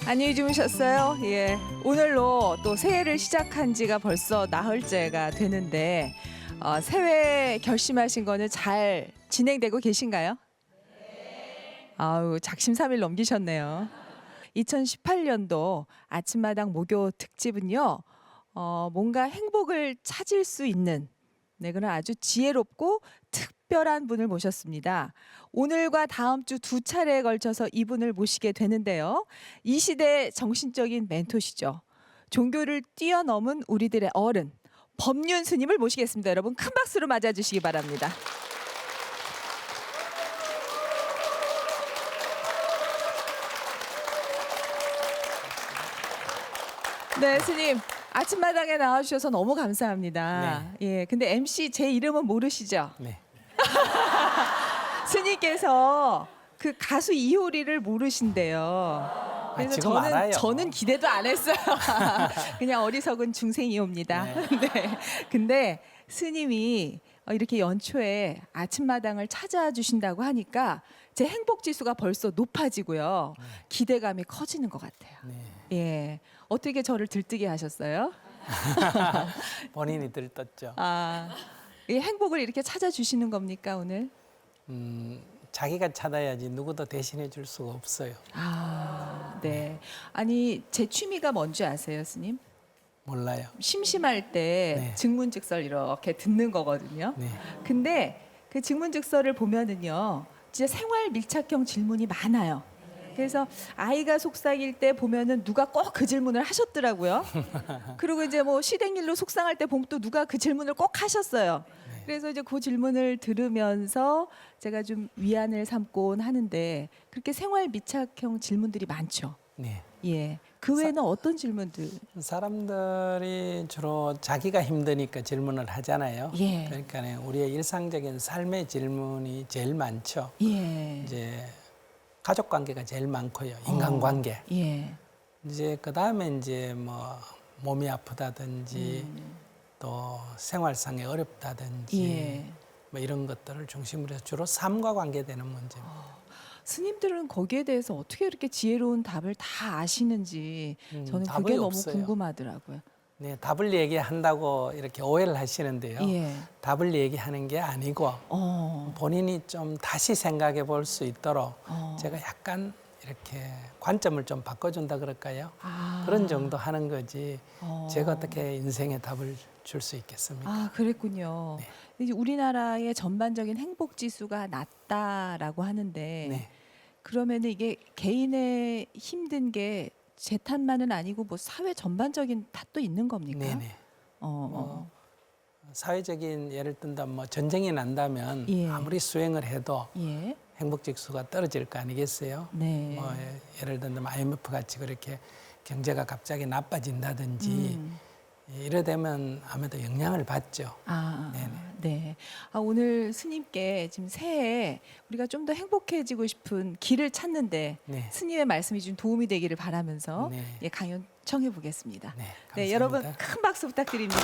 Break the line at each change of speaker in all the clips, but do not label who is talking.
안녕히 주무셨어요? 예. 오늘로 또 새해를 시작한 지가 벌써 나흘째가 되는데 새해 결심하신 거는 잘 진행되고 계신가요? 아우, 작심삼일 넘기셨네요. 2018년도 아침마당 목요 특집은요. 뭔가 행복을 찾을 수 있는 그런 아주 지혜롭고 특별한 분을 모셨습니다. 오늘과 다음 주 두 차례에 걸쳐서 이분을 모시게 되는데요. 이 시대의 정신적인 멘토시죠. 종교를 뛰어넘은 우리들의 어른, 법륜 스님을 모시겠습니다. 여러분 큰 박수로 맞아주시기 바랍니다. 네, 스님. 아침마당에 나와주셔서 너무 감사합니다. 예, 근데 MC 제 이름은 모르시죠?
네.
스님께서 그 가수 이효리를 모르신대요. 그래서
지금 알아요.
저는 기대도 안 했어요. 그냥 어리석은 중생이옵니다. 네. 근데 스님이 이렇게 연초에 아침마당을 찾아주신다고 하니까 제 행복 지수가 벌써 높아지고요. 기대감이 커지는 것 같아요. 예. 어떻게 저를 들뜨게 하셨어요?
본인이 들떴죠.
아, 이 행복을 이렇게 찾아주시는 겁니까 오늘?
자기가 찾아야지 누구도 대신해 줄 수가 없어요.
아, 네. 아니 제 취미가 뭔지 아세요, 스님?
몰라요.
심심할 때
네.
증문즉설 이렇게 듣는 거거든요.
네.
근데 그 증문즉설을 보면은요, 진짜 생활 밀착형 질문이 많아요. 그래서 아이가 속삭일 때 보면은 누가 꼭 그 질문을 하셨더라고요. 그리고 이제 뭐 시댁일로 속상할 때 보면 또 누가 그 질문을 꼭 하셨어요. 그래서 이제 그 질문을 들으면서 제가 좀 위안을 삼곤 하는데 그렇게 생활 밀착형 질문들이 많죠.
네.
예. 그 외에는 어떤 질문들?
사람들이 주로 자기가 힘드니까 질문을 하잖아요.
예.
그러니까 우리의 일상적인 삶의 질문이 제일 많죠.
예.
이제 가족 관계가 제일 많고요. 인간관계.
예.
이제 그다음에 이제 뭐 몸이 아프다든지 또 생활상에 어렵다든지
예.
뭐 이런 것들을 중심으로 해서 주로 삶과 관계되는 문제입니다.
스님들은 거기에 대해서 어떻게 이렇게 지혜로운 답을 다 아시는지 저는
답이
그게 너무
없어요.
궁금하더라고요.
네, 답을 얘기한다고 이렇게 오해를 하시는데요.
예.
답을 얘기하는 게 아니고
어.
본인이 좀 다시 생각해 볼 수 있도록 제가 약간 이렇게 관점을 좀 바꿔준다 그럴까요?
아.
그런 정도 하는 거지. 제가 어떻게 인생의 답을 줄 수 있겠습니까?
아, 그랬군요. 이제 우리나라의 전반적인 행복 지수가 낮다라고 하는데
네.
그러면은 이게 개인의 힘든 게 제 탓만은 아니고 뭐 사회 전반적인 탓도 있는 겁니까?
네네.
어.
사회적인 예를 든다면 뭐 전쟁이 난다면
예.
아무리 수행을 해도
예.
행복 지수가 떨어질 거 아니겠어요?
네.
뭐 예를 들면 IMF 같이 그렇게 경제가 갑자기 나빠진다든지 이래 되면 아무래도 영향을 받죠.
아,
네네.
네. 아, 오늘 스님께 지금 새해에 우리가 좀 더 행복해지고 싶은 길을 찾는데
네.
스님의 말씀이 좀 도움이 되기를 바라면서
네.
예, 강연 청해 보겠습니다.
네,
네,
감사합니다.
여러분 큰 박수 부탁드립니다.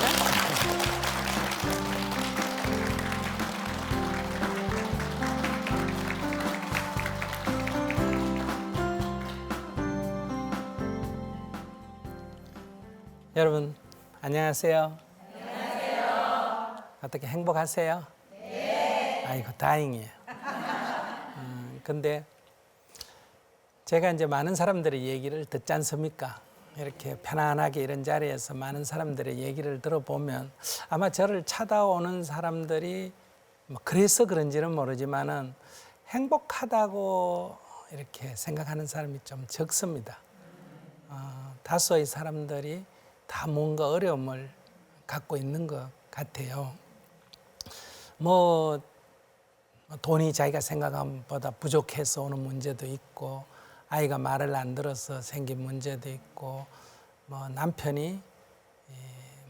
여러분 안녕하세요. 안녕하세요. 어떻게 행복하세요? 네. 아이고 다행이에요. 근데 제가 이제 많은 사람들의 얘기를 듣지 않습니까? 이렇게 편안하게 이런 자리에서 많은 사람들의 얘기를 들어보면 아마 저를 찾아오는 사람들이 뭐 그래서 그런지는 모르지만은 행복하다고 이렇게 생각하는 사람이 좀 적습니다. 다수의 사람들이 다 뭔가 어려움을 갖고 있는 것 같아요. 뭐 돈이 자기가 생각한 것보다 부족해서 오는 문제도 있고 아이가 말을 안 들어서 생긴 문제도 있고 뭐 남편이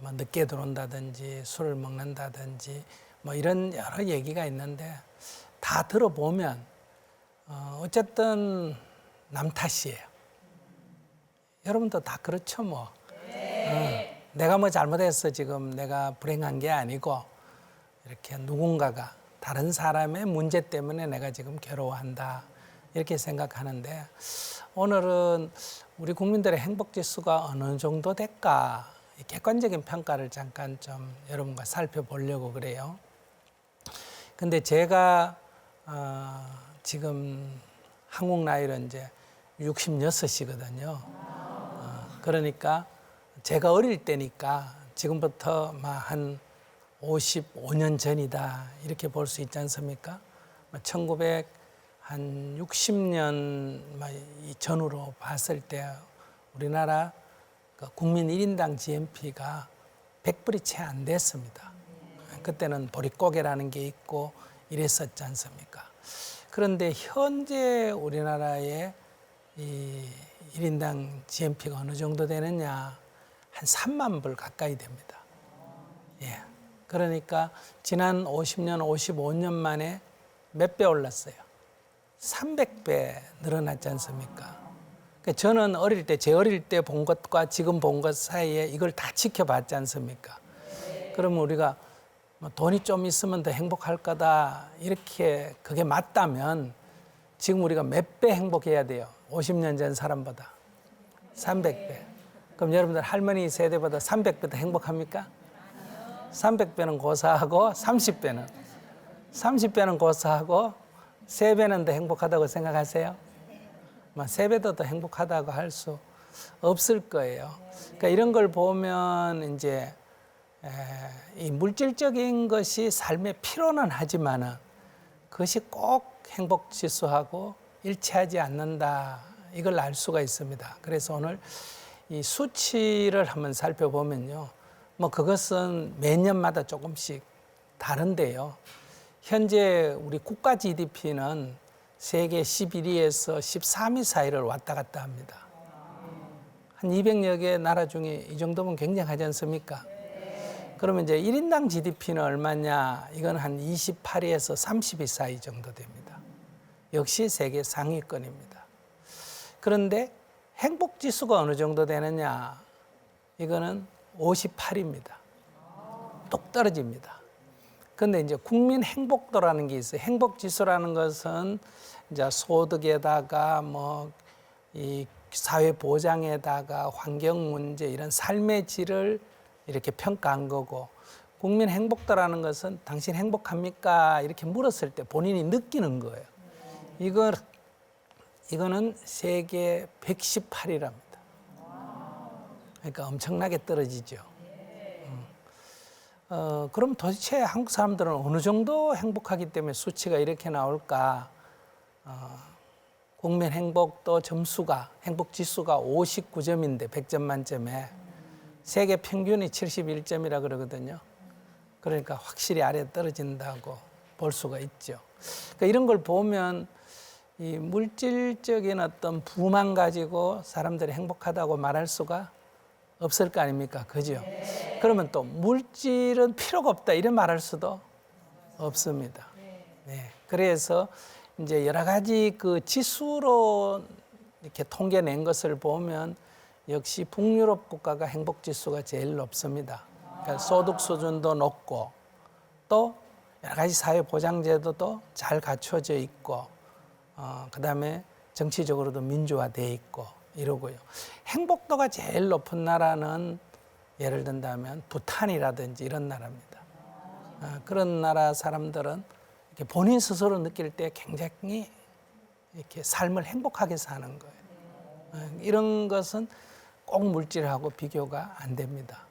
뭐 늦게 들어온다든지 술을 먹는다든지 뭐 이런 여러 얘기가 있는데 다 들어보면 어쨌든 남 탓이에요. 여러분도 다 그렇죠 뭐. 내가 뭐 잘못해서 지금 내가 불행한 게 아니고 이렇게 누군가가 다른 사람의 문제 때문에 내가 지금 괴로워한다. 이렇게 생각하는데 오늘은 우리 국민들의 행복 지수가 어느 정도 될까 이 객관적인 평가를 잠깐 좀 여러분과 살펴보려고 그래요. 근데 제가 지금 한국 나이로 이제 66이거든요. 그러니까 제가 어릴 때니까 지금부터 한 55년 전이다 이렇게 볼 수 있지 않습니까? 1960년 전후로 봤을 때 우리나라 국민 1인당 GNP가 100불이 채 안 됐습니다. 그때는 보릿고개라는 게 있고 이랬었지 않습니까? 그런데 현재 우리나라의 이 1인당 GNP가 어느 정도 되느냐? 한 3만 불 가까이 됩니다. 예. 그러니까 지난 50년, 55년 만에 몇 배 올랐어요? 300배 늘어났지 않습니까? 그러니까 저는 제 어릴 때 본 것과 지금 본 것 사이에 이걸 다 지켜봤지 않습니까? 그러면 우리가 돈이 좀 있으면 더 행복할 거다 이렇게 그게 맞다면 지금 우리가 몇 배 행복해야 돼요? 50년 전 사람보다 300배. 그럼 여러분들 할머니 세대보다 300배 더 행복합니까? 300배는 고사하고 30배는 고사하고 3배는 더 행복하다고 생각하세요? 3배도 더 행복하다고 할 수 없을 거예요. 그러니까 이런 걸 보면 이제 이 물질적인 것이 삶의 필요는 하지만은 그것이 꼭 행복 지수하고 일치하지 않는다. 이걸 알 수가 있습니다. 그래서 오늘 이 수치를 한번 살펴보면요. 그것은 매년마다 조금씩 다른데요. 현재 우리 국가 GDP는 세계 11위에서 13위 사이를 왔다 갔다 합니다. 한 200여 개 나라 중에 이 정도면 굉장하지 않습니까? 그러면 이제 1인당 GDP는 얼마냐? 이건 한 28위에서 30위 사이 정도 됩니다. 역시 세계 상위권입니다. 그런데 행복 지수가 어느 정도 되느냐? 이거는 58입니다. 똑 떨어집니다. 그런데 이제 국민 행복도라는 게 있어요. 행복 지수라는 것은 이제 소득에다가 이 사회 보장에다가 환경 문제 이런 삶의 질을 이렇게 평가한 거고, 국민 행복도라는 것은 당신 행복합니까? 이렇게 물었을 때 본인이 느끼는 거예요. 이거는 세계 118이랍니다. 그러니까 엄청나게 떨어지죠. 그럼 도대체 한국 사람들은 어느 정도 행복하기 때문에 수치가 이렇게 나올까? 국민 행복도 점수가, 행복 지수가 59점인데 100점 만점에 세계 평균이 71점이라 그러거든요. 그러니까 확실히 아래에 떨어진다고 볼 수가 있죠. 그러니까 이런 걸 보면 이 물질적인 어떤 부만 가지고 사람들이 행복하다고 말할 수가 없을 거 아닙니까? 그죠? 그러면 또 물질은 필요가 없다 이런 말할 수도 없습니다. 네. 그래서 이제 여러 가지 그 지수로 이렇게 통계낸 것을 보면 역시 북유럽 국가가 행복 지수가 제일 높습니다. 그러니까 소득 수준도 높고 또 여러 가지 사회 보장 제도도 잘 갖춰져 있고 그다음에 정치적으로도 민주화돼 있고 이러고요. 행복도가 제일 높은 나라는 예를 든다면 부탄이라든지 이런 나라입니다. 그런 나라 사람들은 이렇게 본인 스스로 느낄 때 굉장히 이렇게 삶을 행복하게 사는 거예요. 이런 것은 꼭 물질하고 비교가 안 됩니다.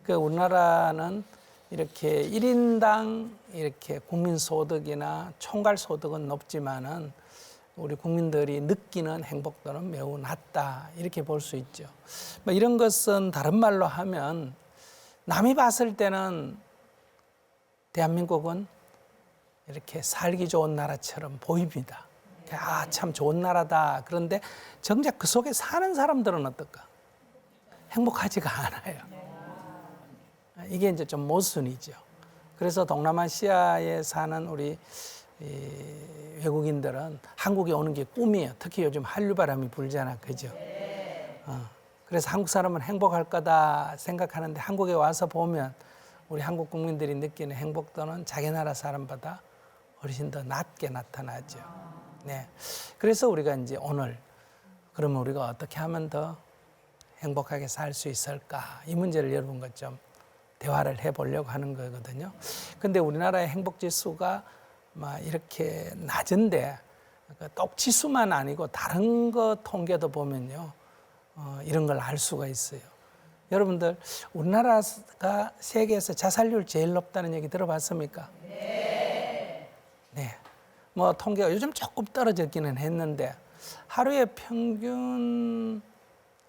그 우리나라는 이렇게 1인당 이렇게 국민 소득이나 총괄 소득은 높지만은 우리 국민들이 느끼는 행복도는 매우 낮다 이렇게 볼 수 있죠. 이런 것은 다른 말로 하면 남이 봤을 때는 대한민국은 이렇게 살기 좋은 나라처럼 보입니다. 참 좋은 나라다. 그런데 정작 그 속에 사는 사람들은 어떨까? 행복하지가 않아요. 이게 이제 좀 모순이죠. 그래서 동남아시아에 사는 우리 외국인들은 한국에 오는 게 꿈이에요. 특히 요즘 한류바람이 불잖아. 그죠? 그래서 한국 사람은 행복할 거다 생각하는데 한국에 와서 보면 우리 한국 국민들이 느끼는 행복도는 자기 나라 사람보다 훨씬 더 낮게 나타나죠. 네. 그래서 우리가 이제 오늘 그러면 우리가 어떻게 하면 더 행복하게 살 수 있을까? 이 문제를 여러분과 좀 대화를 해보려고 하는 거거든요. 근데 우리나라의 행복 지수가 막 이렇게 낮은데 똑 지수만 아니고 다른 거 통계도 보면요. 이런 걸 알 수가 있어요. 여러분들 우리나라가 세계에서 자살률 제일 높다는 얘기 들어봤습니까? 네. 네. 뭐 통계가 요즘 조금 떨어졌기는 했는데 하루에 평균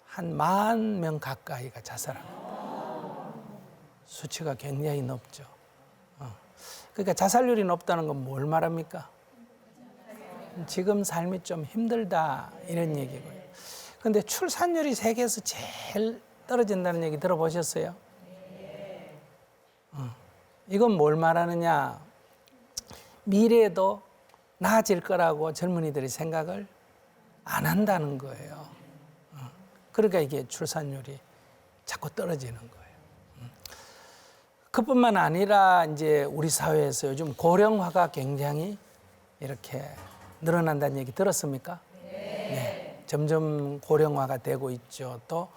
한 10,000명 가까이가 자살합니다. 수치가 굉장히 높죠. 그러니까 자살률이 높다는 건 뭘 말합니까? 지금 삶이 좀 힘들다 이런 얘기고요. 그런데 출산율이 세계에서 제일 떨어진다는 얘기 들어보셨어요? 이건 뭘 말하느냐? 미래에도 나아질 거라고 젊은이들이 생각을 안 한다는 거예요. 그러니까 이게 출산율이 자꾸 떨어지는 거예요. 그뿐만 아니라 이제 우리 사회에서 요즘 고령화가 굉장히 이렇게 늘어난다는 얘기 들었습니까? 네. 점점 고령화가 되고 있죠. 또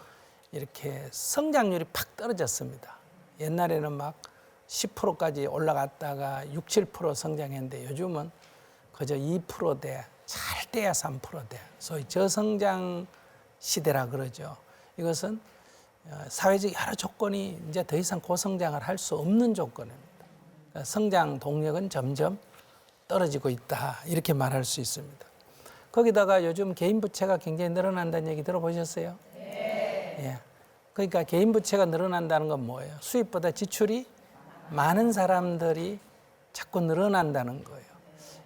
이렇게 성장률이 팍 떨어졌습니다. 옛날에는 막 10%까지 올라갔다가 6, 7% 성장했는데 요즘은 그저 2%대, 잘 돼야 3%대. 소위 저성장 시대라 그러죠. 이것은 사회적 여러 조건이 이제 더 이상 고성장을 할 수 없는 조건입니다. 그러니까 성장 동력은 점점 떨어지고 있다. 이렇게 말할 수 있습니다. 거기다가 요즘 개인 부채가 굉장히 늘어난다는 얘기 들어보셨어요? 네. 예. 그러니까 개인 부채가 늘어난다는 건 뭐예요? 수입보다 지출이 많은 사람들이 자꾸 늘어난다는 거예요.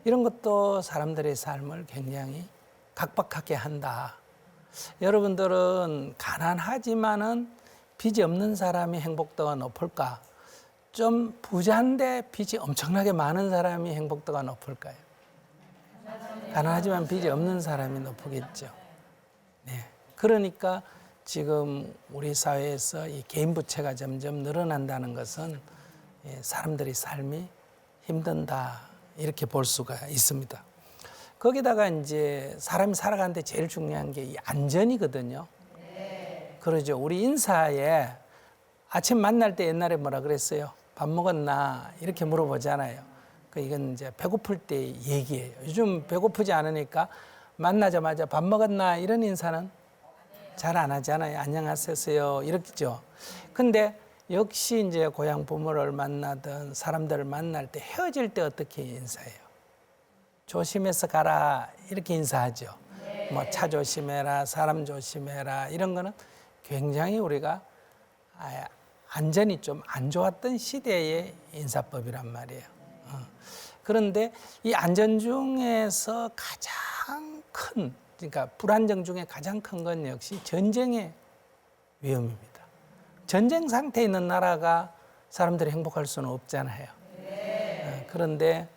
이런 것도 사람들의 삶을 굉장히 각박하게 한다. 여러분들은 가난하지만은 빚이 없는 사람이 행복도가 높을까? 좀 부자인데 빚이 엄청나게 많은 사람이 행복도가 높을까요? 가난하지만 빚이 없는 사람이 높겠죠. 네. 그러니까 지금 우리 사회에서 이 개인 부채가 점점 늘어난다는 것은 사람들의 삶이 힘든다. 이렇게 볼 수가 있습니다. 거기다가 이제 사람이 살아가는데 제일 중요한 게 이 안전이거든요. 그러죠. 우리 인사에 아침 만날 때 옛날에 뭐라 그랬어요? 밥 먹었나? 이렇게 물어보잖아요. 이건 이제 배고플 때 얘기예요. 요즘 배고프지 않으니까 만나자마자 밥 먹었나? 이런 인사는 잘 안 하잖아요. 안녕하세요. 이렇게죠. 근데 역시 이제 고향 부모를 만나든 사람들을 만날 때 헤어질 때 어떻게 인사해요? 조심해서 가라 이렇게 인사하죠. 뭐 차 조심해라, 사람 조심해라 이런 거는 굉장히 우리가 안전이 좀 안 좋았던 시대의 인사법이란 말이에요. 그런데 이 안전 중에서 가장 큰, 그러니까 불안정 중에 가장 큰 건 역시 전쟁의 위험입니다. 전쟁 상태에 있는 나라가 사람들이 행복할 수는 없잖아요. 그런데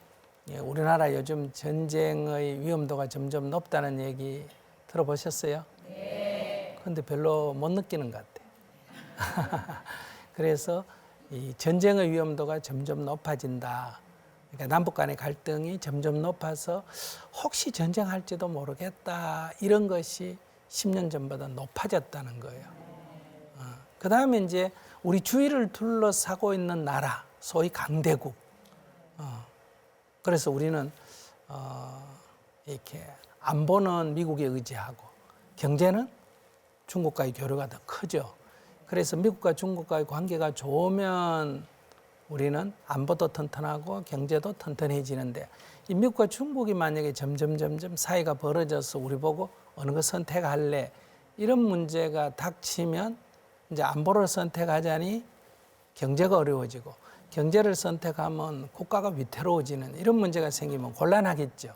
우리나라 요즘 전쟁의 위험도가 점점 높다는 얘기 들어보셨어요? 그런데 별로 못 느끼는 것 같아요. 그래서 이 전쟁의 위험도가 점점 높아진다. 그러니까 남북 간의 갈등이 점점 높아서 혹시 전쟁할지도 모르겠다. 이런 것이 10년 전보다 높아졌다는 거예요. 그 다음에 이제 우리 주위를 둘러싸고 있는 나라, 소위 강대국. 그래서 우리는 이렇게 안보는 미국에 의지하고 경제는 중국과의 교류가 더 크죠. 그래서 미국과 중국과의 관계가 좋으면 우리는 안보도 튼튼하고 경제도 튼튼해지는데 이 미국과 중국이 만약에 점점 사이가 벌어져서 우리 보고 어느 거 선택할래 이런 문제가 닥치면 이제 안보를 선택하자니 경제가 어려워지고 경제를 선택하면 국가가 위태로워지는 이런 문제가 생기면 곤란하겠죠.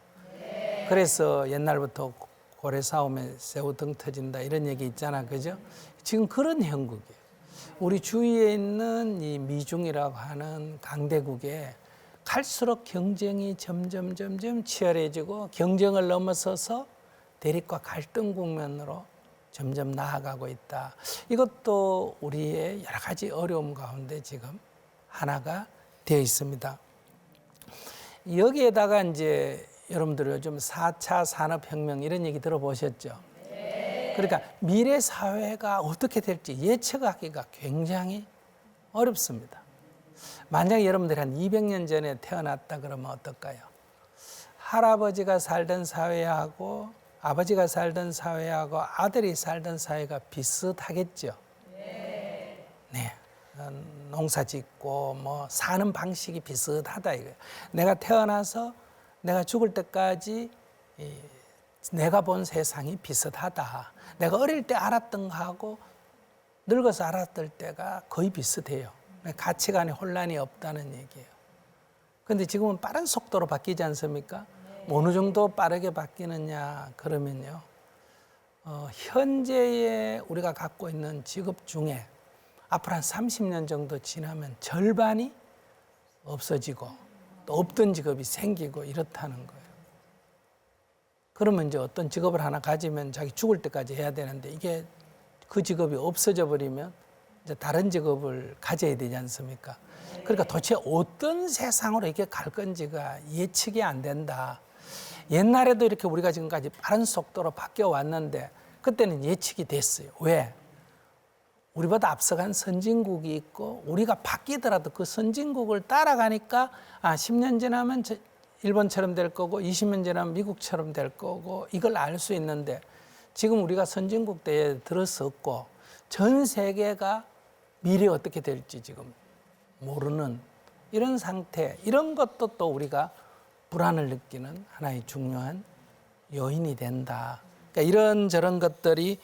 그래서 옛날부터 고래 싸움에 새우 등 터진다 이런 얘기 있잖아, 그죠? 지금 그런 형국이에요. 우리 주위에 있는 이 미중이라고 하는 강대국에 갈수록 경쟁이 점점 치열해지고 경쟁을 넘어서서 대립과 갈등 국면으로 점점 나아가고 있다. 이것도 우리의 여러 가지 어려움 가운데 지금 하나가 되어 있습니다. 여기에다가 이제 여러분들 요즘 4차 산업혁명 이런 얘기 들어보셨죠? 그러니까 미래 사회가 어떻게 될지 예측하기가 굉장히 어렵습니다. 만약에 여러분들이 한 200년 전에 태어났다 그러면 어떨까요? 할아버지가 살던 사회하고 아버지가 살던 사회하고 아들이 살던 사회가 비슷하겠죠. 네. 농사 짓고 뭐 사는 방식이 비슷하다 이거예요. 내가 태어나서 내가 죽을 때까지 내가 본 세상이 비슷하다. 내가 어릴 때 알았던 거하고 늙어서 알았을 때가 거의 비슷해요. 가치관에 혼란이 없다는 얘기예요. 그런데 지금은 빠른 속도로 바뀌지 않습니까? 뭐 어느 정도 빠르게 바뀌느냐 그러면요. 현재의 우리가 갖고 있는 직업 중에 앞으로 한 30년 정도 지나면 절반이 없어지고 또 없던 직업이 생기고 이렇다는 거예요. 그러면 이제 어떤 직업을 하나 가지면 자기 죽을 때까지 해야 되는데 이게 그 직업이 없어져 버리면 이제 다른 직업을 가져야 되지 않습니까? 그러니까 도대체 어떤 세상으로 이게 갈 건지가 예측이 안 된다. 옛날에도 이렇게 우리가 지금까지 빠른 속도로 바뀌어 왔는데 그때는 예측이 됐어요. 왜? 우리보다 앞서간 선진국이 있고 우리가 바뀌더라도 그 선진국을 따라가니까 10년 지나면 일본처럼 될 거고 20년 지나면 미국처럼 될 거고 이걸 알 수 있는데 지금 우리가 선진국 때에 들어섰고 전 세계가 미래 어떻게 될지 지금 모르는 이런 상태, 이런 것도 또 우리가 불안을 느끼는 하나의 중요한 요인이 된다. 그러니까 이런저런 것들이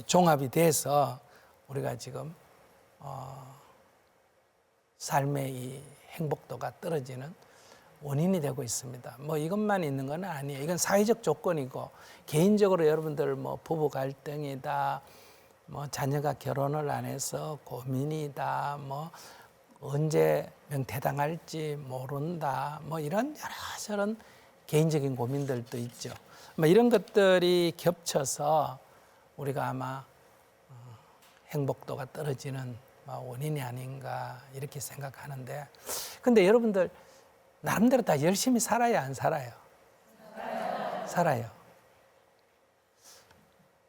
종합이 돼서 우리가 지금 삶의 이 행복도가 떨어지는 원인이 되고 있습니다. 뭐 이것만 있는 건 아니에요. 이건 사회적 조건이고 개인적으로 여러분들 뭐 부부 갈등이다, 뭐 자녀가 결혼을 안 해서 고민이다, 뭐 언제 명퇴당할지 모른다, 뭐 이런 여러저런 개인적인 고민들도 있죠. 뭐 이런 것들이 겹쳐서 우리가 아마 행복도가 떨어지는 원인이 아닌가 이렇게 생각하는데, 근데 여러분들 나름대로 다 열심히 살아야 안 살아요? 살아요.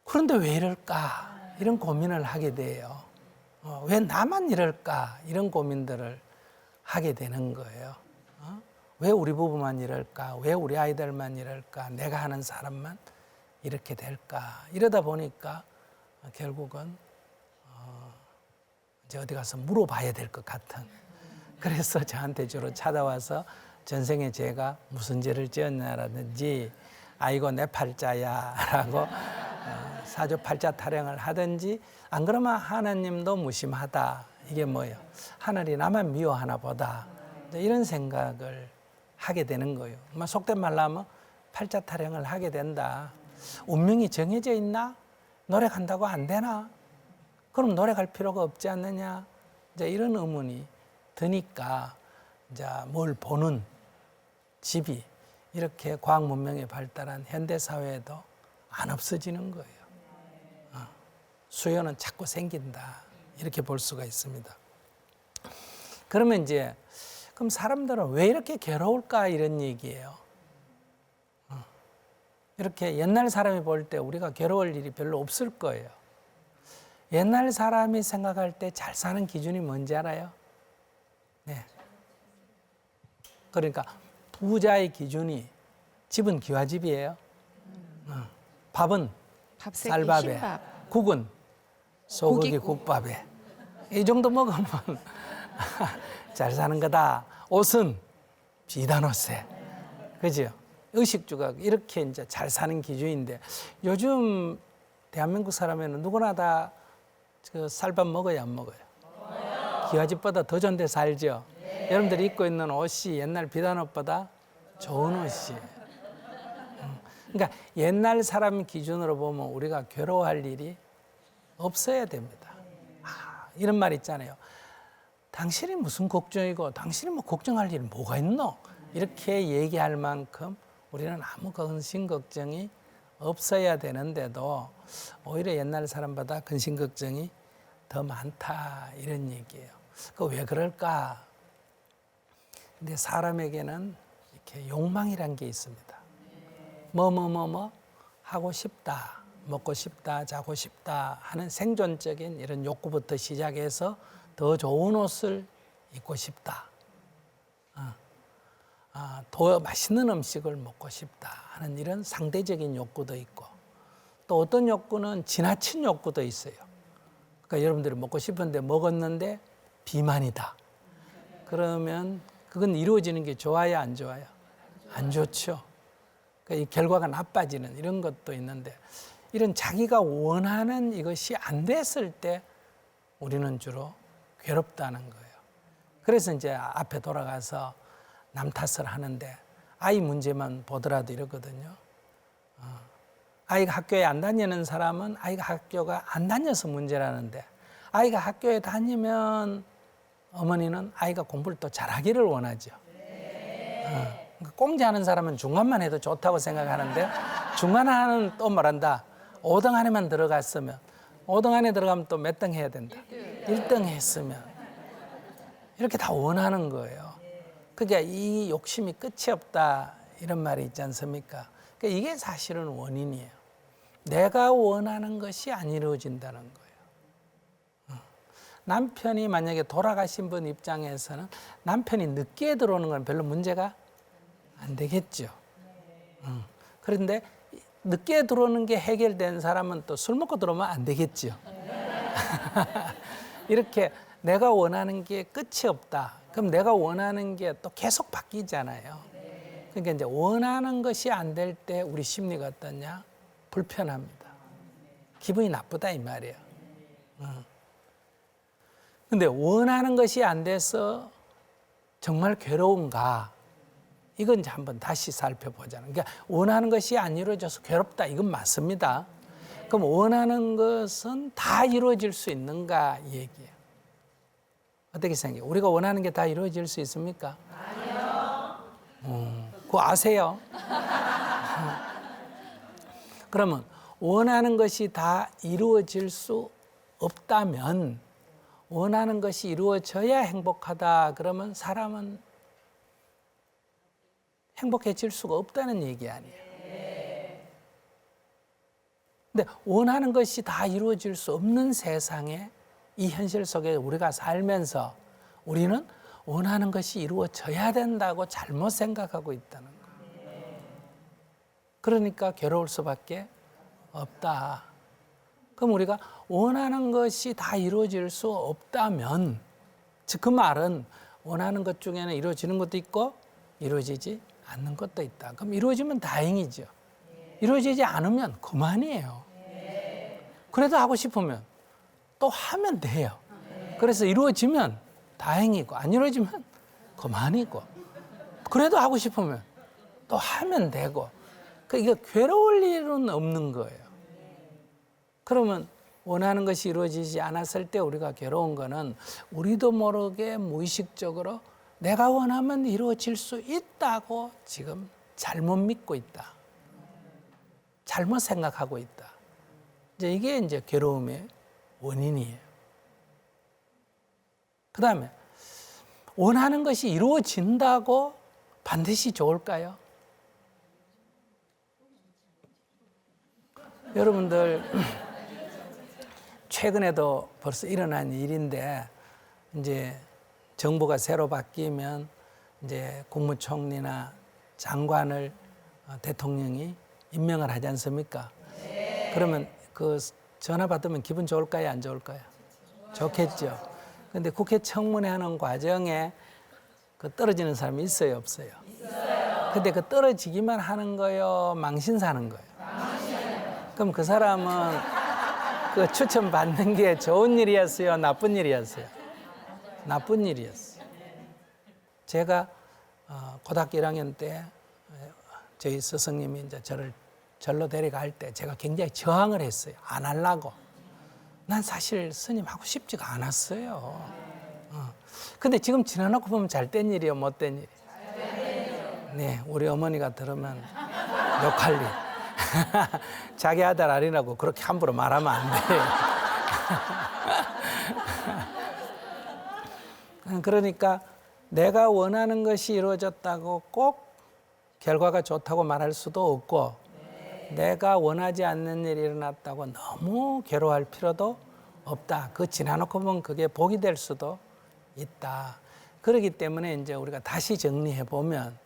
그런데 왜 이럴까? 이런 고민을 하게 돼요. 왜 나만 이럴까? 이런 고민들을 하게 되는 거예요. 왜 우리 부부만 이럴까? 왜 우리 아이들만 이럴까? 내가 하는 사람만 이렇게 될까? 이러다 보니까 결국은 이제 어디 가서 물어봐야 될 것 같은. 그래서 저한테 주로 찾아와서 전생에 제가 무슨 죄를 지었냐라든지 아이고 내 팔자야 라고 사주팔자 타령을 하든지, 안 그러면 하나님도 무심하다. 이게 뭐예요? 하늘이 나만 미워하나 보다. 이런 생각을 하게 되는 거예요. 속된 말로 하면 팔자 타령을 하게 된다. 운명이 정해져 있나? 노래 간다고 안 되나? 그럼 노래 갈 필요가 없지 않느냐? 이제 이런 의문이 드니까 이제 뭘 보는 집이 이렇게 과학 문명이 발달한 현대 사회에도 안 없어지는 거예요. 수요는 자꾸 생긴다. 이렇게 볼 수가 있습니다. 그러면 이제 그럼 사람들은 왜 이렇게 괴로울까 이런 얘기예요. 이렇게 옛날 사람이 볼 때 우리가 괴로울 일이 별로 없을 거예요. 옛날 사람이 생각할 때 잘 사는 기준이 뭔지 알아요? 네. 그러니까 부자의 기준이 집은 기와집이에요. 밥은 쌀밥에,
흰밥.
국은 소고기
고기국.
국밥에. 이 정도 먹으면 잘 사는 거다. 옷은 비단 옷에. 그죠? 의식주가 이렇게 이제 잘 사는 기준인데, 요즘 대한민국 사람에는 누구나 다 그 쌀밥 먹어야 안 먹어요? 기와집보다 더 좋은 데 살죠? 여러분들이 입고 있는 옷이 옛날 비단 옷보다 좋은 옷이에요. 그러니까 옛날 사람 기준으로 보면 우리가 괴로워할 일이 없어야 됩니다. 이런 말 있잖아요. 당신이 무슨 걱정이고 당신이 뭐 걱정할 일이 뭐가 있노? 이렇게 얘기할 만큼 우리는 아무 근심 걱정이 없어야 되는데도 오히려 옛날 사람보다 근심 걱정이 더 많다 이런 얘기예요. 그 왜 그럴까? 근데 사람에게는 이렇게 욕망이란 게 있습니다. 뭐 하고 싶다, 먹고 싶다, 자고 싶다 하는 생존적인 이런 욕구부터 시작해서 더 좋은 옷을 입고 싶다, 더 맛있는 음식을 먹고 싶다 하는 이런 상대적인 욕구도 있고, 또 어떤 욕구는 지나친 욕구도 있어요. 그러니까 여러분들이 먹고 싶은데 먹었는데 비만이다. 그러면 그건 이루어지는 게 좋아요, 안 좋아요? 안 좋죠. 그러니까 이 결과가 나빠지는 이런 것도 있는데, 이런 자기가 원하는 이것이 안 됐을 때 우리는 주로 괴롭다는 거예요. 그래서 이제 앞에 돌아가서 남 탓을 하는데, 아이 문제만 보더라도 이러거든요. 아이가 학교에 안 다니는 사람은 아이가 학교가 안 다녀서 문제라는데, 아이가 학교에 다니면 어머니는 아이가 공부를 또 잘하기를 원하죠. 공부하는 사람은 중간만 해도 좋다고 생각하는데, 중간하는 또 말한다. 5등 안에만 들어갔으면, 5등 안에 들어가면 또 몇 등 해야 된다. 1등 했으면. 이렇게 다 원하는 거예요. 그러니까 이 욕심이 끝이 없다 이런 말이 있지 않습니까? 그러니까 이게 사실은 원인이에요. 내가 원하는 것이 안 이루어진다는 거예요. 남편이 만약에 돌아가신 분 입장에서는 남편이 늦게 들어오는 건 별로 문제가 안 되겠죠. 그런데 늦게 들어오는 게 해결된 사람은 또 술 먹고 들어오면 안 되겠죠. 이렇게 내가 원하는 게 끝이 없다. 그럼 내가 원하는 게 또 계속 바뀌잖아요. 그러니까 이제 원하는 것이 안 될 때 우리 심리가 어떠냐? 불편합니다. 기분이 나쁘다 이 말이에요. 근데 원하는 것이 안 돼서 정말 괴로운가? 이건 이제 한번 다시 살펴보자는. 그러니까 원하는 것이 안 이루어져서 괴롭다. 이건 맞습니다. 그럼 원하는 것은 다 이루어질 수 있는가 이 얘기예요. 어떻게 생각해요? 우리가 원하는 게 다 이루어질 수 있습니까? 아니요. 그거 아세요? 그러면 원하는 것이 다 이루어질 수 없다면, 원하는 것이 이루어져야 행복하다 그러면 사람은 행복해질 수가 없다는 얘기 아니에요. 근데 원하는 것이 다 이루어질 수 없는 세상에, 이 현실 속에 우리가 살면서 우리는 원하는 것이 이루어져야 된다고 잘못 생각하고 있다는 거예요. 그러니까 괴로울 수밖에 없다. 그럼 우리가 원하는 것이 다 이루어질 수 없다면, 즉 그 말은 원하는 것 중에는 이루어지는 것도 있고 이루어지지 않는 것도 있다. 그럼 이루어지면 다행이죠. 이루어지지 않으면 그만이에요. 그래도 하고 싶으면 또 하면 돼요. 그래서 이루어지면 다행이고, 안 이루어지면 그만이고, 그래도 하고 싶으면 또 하면 되고, 이거 괴로울 일은 없는 거예요. 그러면 원하는 것이 이루어지지 않았을 때 우리가 괴로운 거는 우리도 모르게 무의식적으로 내가 원하면 이루어질 수 있다고 지금 잘못 믿고 있다. 잘못 생각하고 있다. 이게 이제 괴로움의 원인이에요. 그 다음에 원하는 것이 이루어진다고 반드시 좋을까요? 여러분들 최근에도 벌써 일어난 일인데, 이제 정부가 새로 바뀌면 이제 국무총리나 장관을 대통령이 임명을 하지 않습니까? 그러면 그 전화 받으면 기분 좋을까요, 안 좋을까요? 좋겠죠. 근데 국회 청문회 하는 과정에 그 떨어지는 사람이 있어요, 없어요? 있어요. 근데 그 떨어지기만 하는 거요, 망신 사는 거예요? 망신. 그럼 그 사람은 그 추천 받는 게 좋은 일이었어요, 나쁜 일이었어요? 나쁜 일이었어요. 제가 고등학교 1학년 때 저희 스승님이 이제 저를 절로 데려갈 때 제가 굉장히 저항을 했어요. 안 하려고. 난 사실 스님 하고 싶지가 않았어요. 근데 지금 지나놓고 보면 잘된 일이요, 못된 일? 네, 우리 어머니가 들으면 욕할 일. 자기 아들 아니라고 그렇게 함부로 말하면 안 돼요. 그러니까 내가 원하는 것이 이루어졌다고 꼭 결과가 좋다고 말할 수도 없고 내가 원하지 않는 일이 일어났다고 너무 괴로워할 필요도 없다. 그 지나놓고 보면 그게 복이 될 수도 있다. 그렇기 때문에 이제 우리가 다시 정리해 보면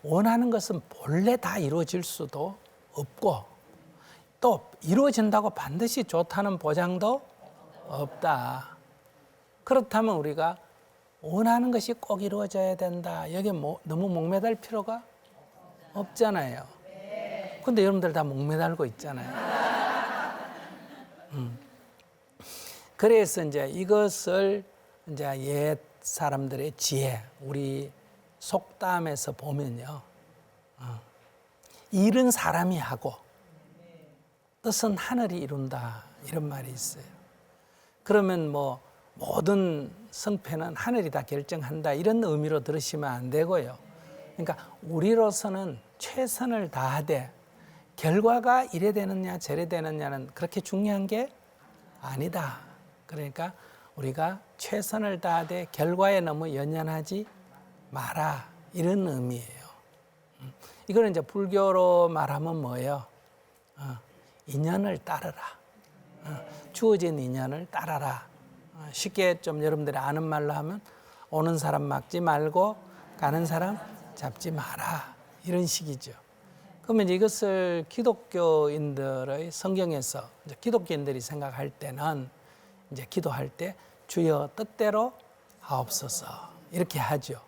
원하는 것은 본래 다 이루어질 수도 없고 또 이루어진다고 반드시 좋다는 보장도 없다. 그렇다면 우리가 원하는 것이 꼭 이루어져야 된다. 여기에 너무 목매달 필요가 없잖아요. 근데 여러분들 다 목매달고 있잖아요. 그래서 이제 이것을 이제 옛 사람들의 지혜, 우리 속담에서 보면요. 일은 사람이 하고 뜻은 하늘이 이룬다. 이런 말이 있어요. 그러면 뭐 모든 성패는 하늘이 다 결정한다. 이런 의미로 들으시면 안 되고요. 그러니까 우리로서는 최선을 다하되 결과가 이래 되느냐 저래 되느냐는 그렇게 중요한 게 아니다. 그러니까 우리가 최선을 다하되 결과에 너무 연연하지 마라. 이런 의미예요. 이거는 이제 불교로 말하면 뭐예요? 인연을 따르라. 주어진 인연을 따라라. 쉽게 좀 여러분들이 아는 말로 하면 오는 사람 막지 말고 가는 사람 잡지 마라. 이런 식이죠. 그러면 이것을 기독교인들의 성경에서 이제 기독교인들이 생각할 때는 이제 기도할 때 주여 뜻대로 하옵소서 이렇게 하죠.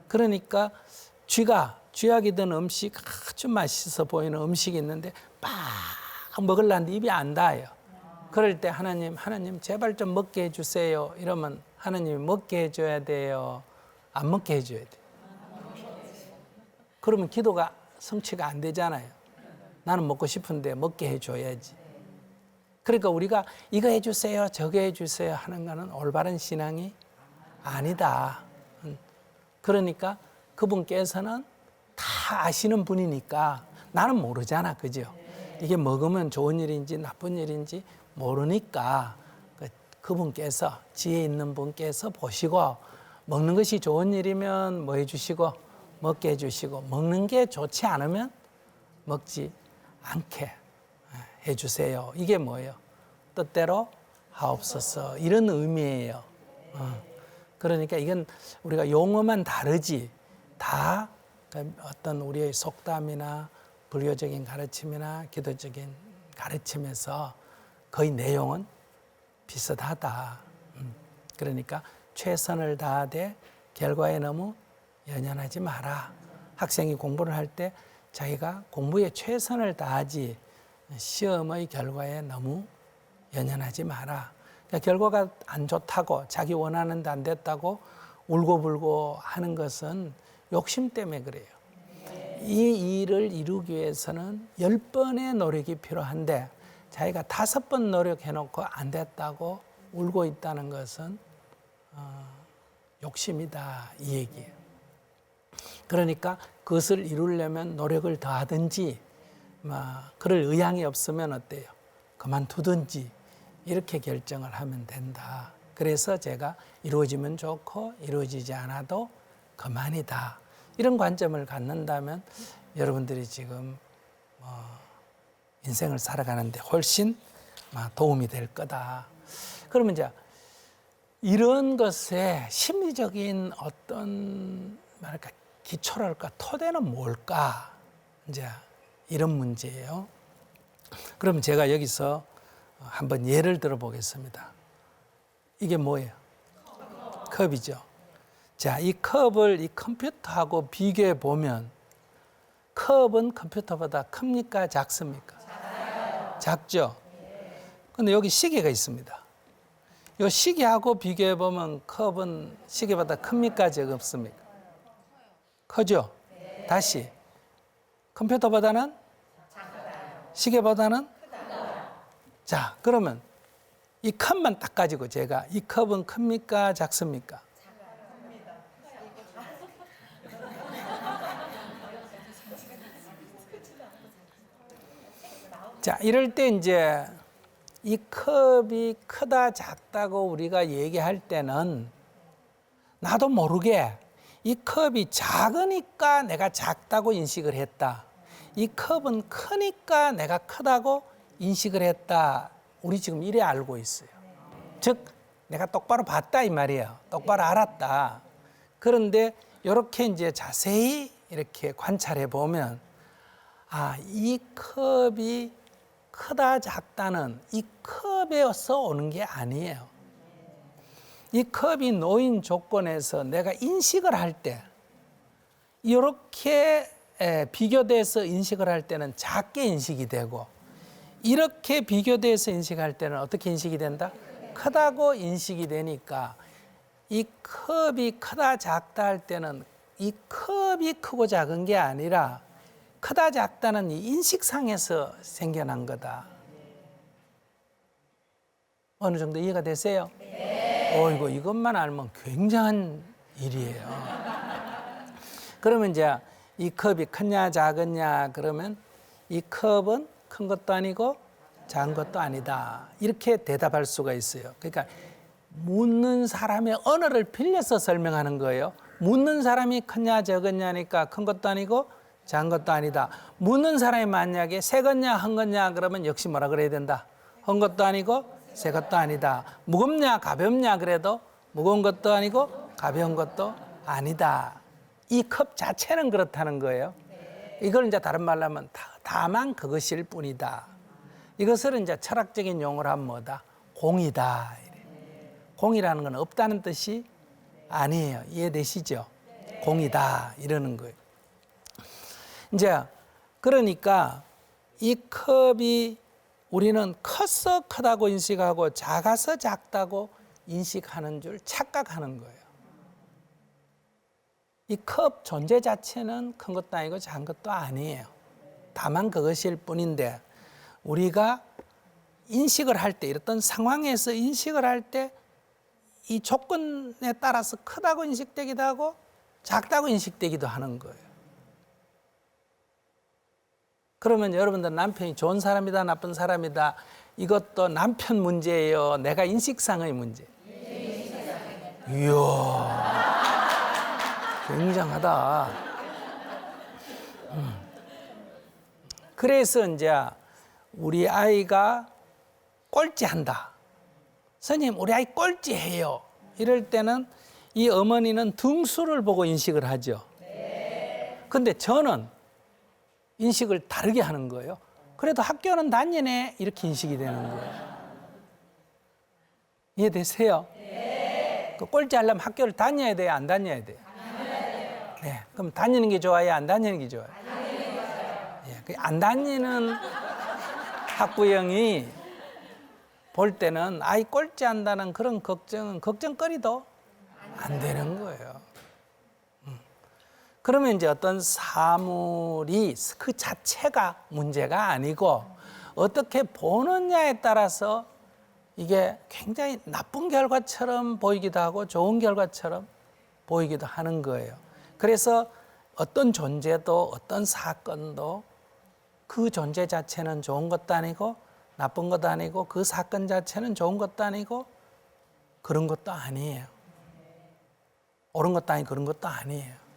그러니까 쥐약이 든 음식 아주 맛있어 보이는 음식이 있는데 막 먹으려는데 입이 안 닿아요. 그럴 때 하나님 제발 좀 먹게 해주세요. 이러면 하나님이 먹게 해줘야 돼요. 안 먹게 해줘야 돼요. 그러면 기도가 성취가 안 되잖아요. 나는 먹고 싶은데 먹게 해줘야지. 그러니까 우리가 이거 해주세요, 저거 해주세요 하는 거는 올바른 신앙이 아니다. 그러니까 그분께서는 다 아시는 분이니까 나는 모르잖아. 그죠? 이게 먹으면 좋은 일인지 나쁜 일인지 모르니까 그분께서 지혜 있는 분께서 보시고 먹는 것이 좋은 일이면 뭐 해주시고 먹게 해주시고 먹는 게 좋지 않으면 먹지 않게 해주세요. 이게 뭐예요? 뜻대로 하옵소서 이런 의미예요. 그러니까 이건 우리가 용어만 다르지 다 어떤 우리의 속담이나 불교적인 가르침이나 기도적인 가르침에서 거의 내용은 비슷하다. 그러니까 최선을 다하되 결과에 너무 연연하지 마라. 학생이 공부를 할 때 자기가 공부에 최선을 다하지 시험의 결과에 너무 연연하지 마라. 그러니까 결과가 안 좋다고 자기 원하는 데 안 됐다고 울고불고 하는 것은 욕심 때문에 그래요. 이 일을 이루기 위해서는 10번의 노력이 필요한데 자기가 5번 노력해놓고 안 됐다고 울고 있다는 것은 욕심이다 이 얘기예요. 그러니까 그것을 이루려면 노력을 더하든지 그럴 의향이 없으면 어때요? 그만두든지 이렇게 결정을 하면 된다. 그래서 제가 이루어지면 좋고 이루어지지 않아도 그만이다. 이런 관점을 갖는다면 여러분들이 지금 인생을 살아가는데 훨씬 도움이 될 거다. 그러면 이제 이런 것에 심리적인 어떤 말할까 기초랄까 토대는 뭘까? 이제 이런 문제예요. 그럼 제가 여기서 한번 예를 들어 보겠습니다. 이게 뭐예요? 컵이죠. 자, 이 컵을 이 컴퓨터하고 비교해 보면 컵은 컴퓨터보다 큽니까? 작습니까? 작죠? 근데 여기 시계가 있습니다. 이 시계하고 비교해 보면 컵은 시계보다 큽니까? 적습니까? 크죠? 다시 컴퓨터보다는 시계보다는 자, 그러면 이 컵만 딱 가지고 제가 이 컵은 큽니까? 작습니까? 자, 이럴 때 이제 이 컵이 크다 작다고 우리가 얘기할 때는 나도 모르게 이 컵이 작으니까 내가 작다고 인식을 했다. 이 컵은 크니까 내가 크다고 인식을 했다. 우리 지금 이래 알고 있어요. 즉 내가 똑바로 봤다 이 말이에요. 똑바로 알았다. 그런데 이렇게 이제 자세히 이렇게 관찰해 보면 이 컵이 크다 작다는 이 컵에서 오는 게 아니에요. 이 컵이 놓인 조건에서 내가 인식을 할 때 이렇게 비교돼서 인식을 할 때는 작게 인식이 되고 이렇게 비교돼서 인식할 때는 어떻게 인식이 된다? 크다고 인식이 되니까 이 컵이 크다 작다 할 때는 이 컵이 크고 작은 게 아니라 크다 작다는 이 인식상에서 생겨난 거다. 어느 정도 이해가 되세요? 네. 이것만 알면 굉장한 일이에요. 그러면 이제 이 컵이 크냐 작으냐 그러면 이 컵은 큰 것도 아니고 작은 것도 아니다. 이렇게 대답할 수가 있어요. 그러니까 묻는 사람의 언어를 빌려서 설명하는 거예요. 묻는 사람이 크냐 적으냐니까 큰 것도 아니고 작은 것도 아니다. 묻는 사람이 만약에 새 거냐 한 거냐 그러면 역시 뭐라 그래야 된다. 한 것도 아니고 새 것도 아니다. 무겁냐 가볍냐 그래도 무거운 것도 아니고 가벼운 것도 아니다. 이 컵 자체는 그렇다는 거예요. 이걸 이제 다른 말로 하면 다만 그것일 뿐이다. 이것을 이제 철학적인 용어로 하면 뭐다? 공이다. 공이라는 건 없다는 뜻이 아니에요. 이해되시죠? 공이다 이러는 거예요. 이제 그러니까 이 컵이 우리는 커서 크다고 인식하고 작아서 작다고 인식하는 줄 착각하는 거예요. 이 컵 존재 자체는 큰 것도 아니고 작은 것도 아니에요. 다만 그것일 뿐인데 우리가 인식을 할 때 이랬던 상황에서 인식을 할 때 이 조건에 따라서 크다고 인식되기도 하고 작다고 인식되기도 하는 거예요. 그러면 여러분들 남편이 좋은 사람이다 나쁜 사람이다 이것도 남편 문제예요. 내가 인식상의 문제. 이야 굉장하다. 그래서 이제 우리 아이가 꼴찌한다. 선생님 우리 아이 꼴찌해요. 이럴 때는 이 어머니는 등수를 보고 인식을 하죠. 근데 저는 인식을 다르게 하는 거예요. 그래도 학교는 다니네 이렇게 인식이 되는 거예요. 이해되세요? 그 꼴찌 하려면 학교를 다녀야 돼요? 안 다녀야 돼요? 네, 그럼 다니는 게 좋아요? 안 다니는 게 좋아요? 예, 안 다니는 학부형이 볼 때는 아이 꼴찌한다는 그런 걱정은 걱정거리도 안 되는 거예요. 그러면 이제 어떤 사물이 그 자체가 문제가 아니고 어떻게 보느냐에 따라서 이게 굉장히 나쁜 결과처럼 보이기도 하고 좋은 결과처럼 보이기도 하는 거예요. 그래서 어떤 존재도 어떤 사건도 그 존재 자체는 좋은 것도 아니고 나쁜 것도 아니고 그 사건 자체는 좋은 것도 아니고 그런 것도 아니에요. 옳은 것도 아니고 그런 것도 아니에요.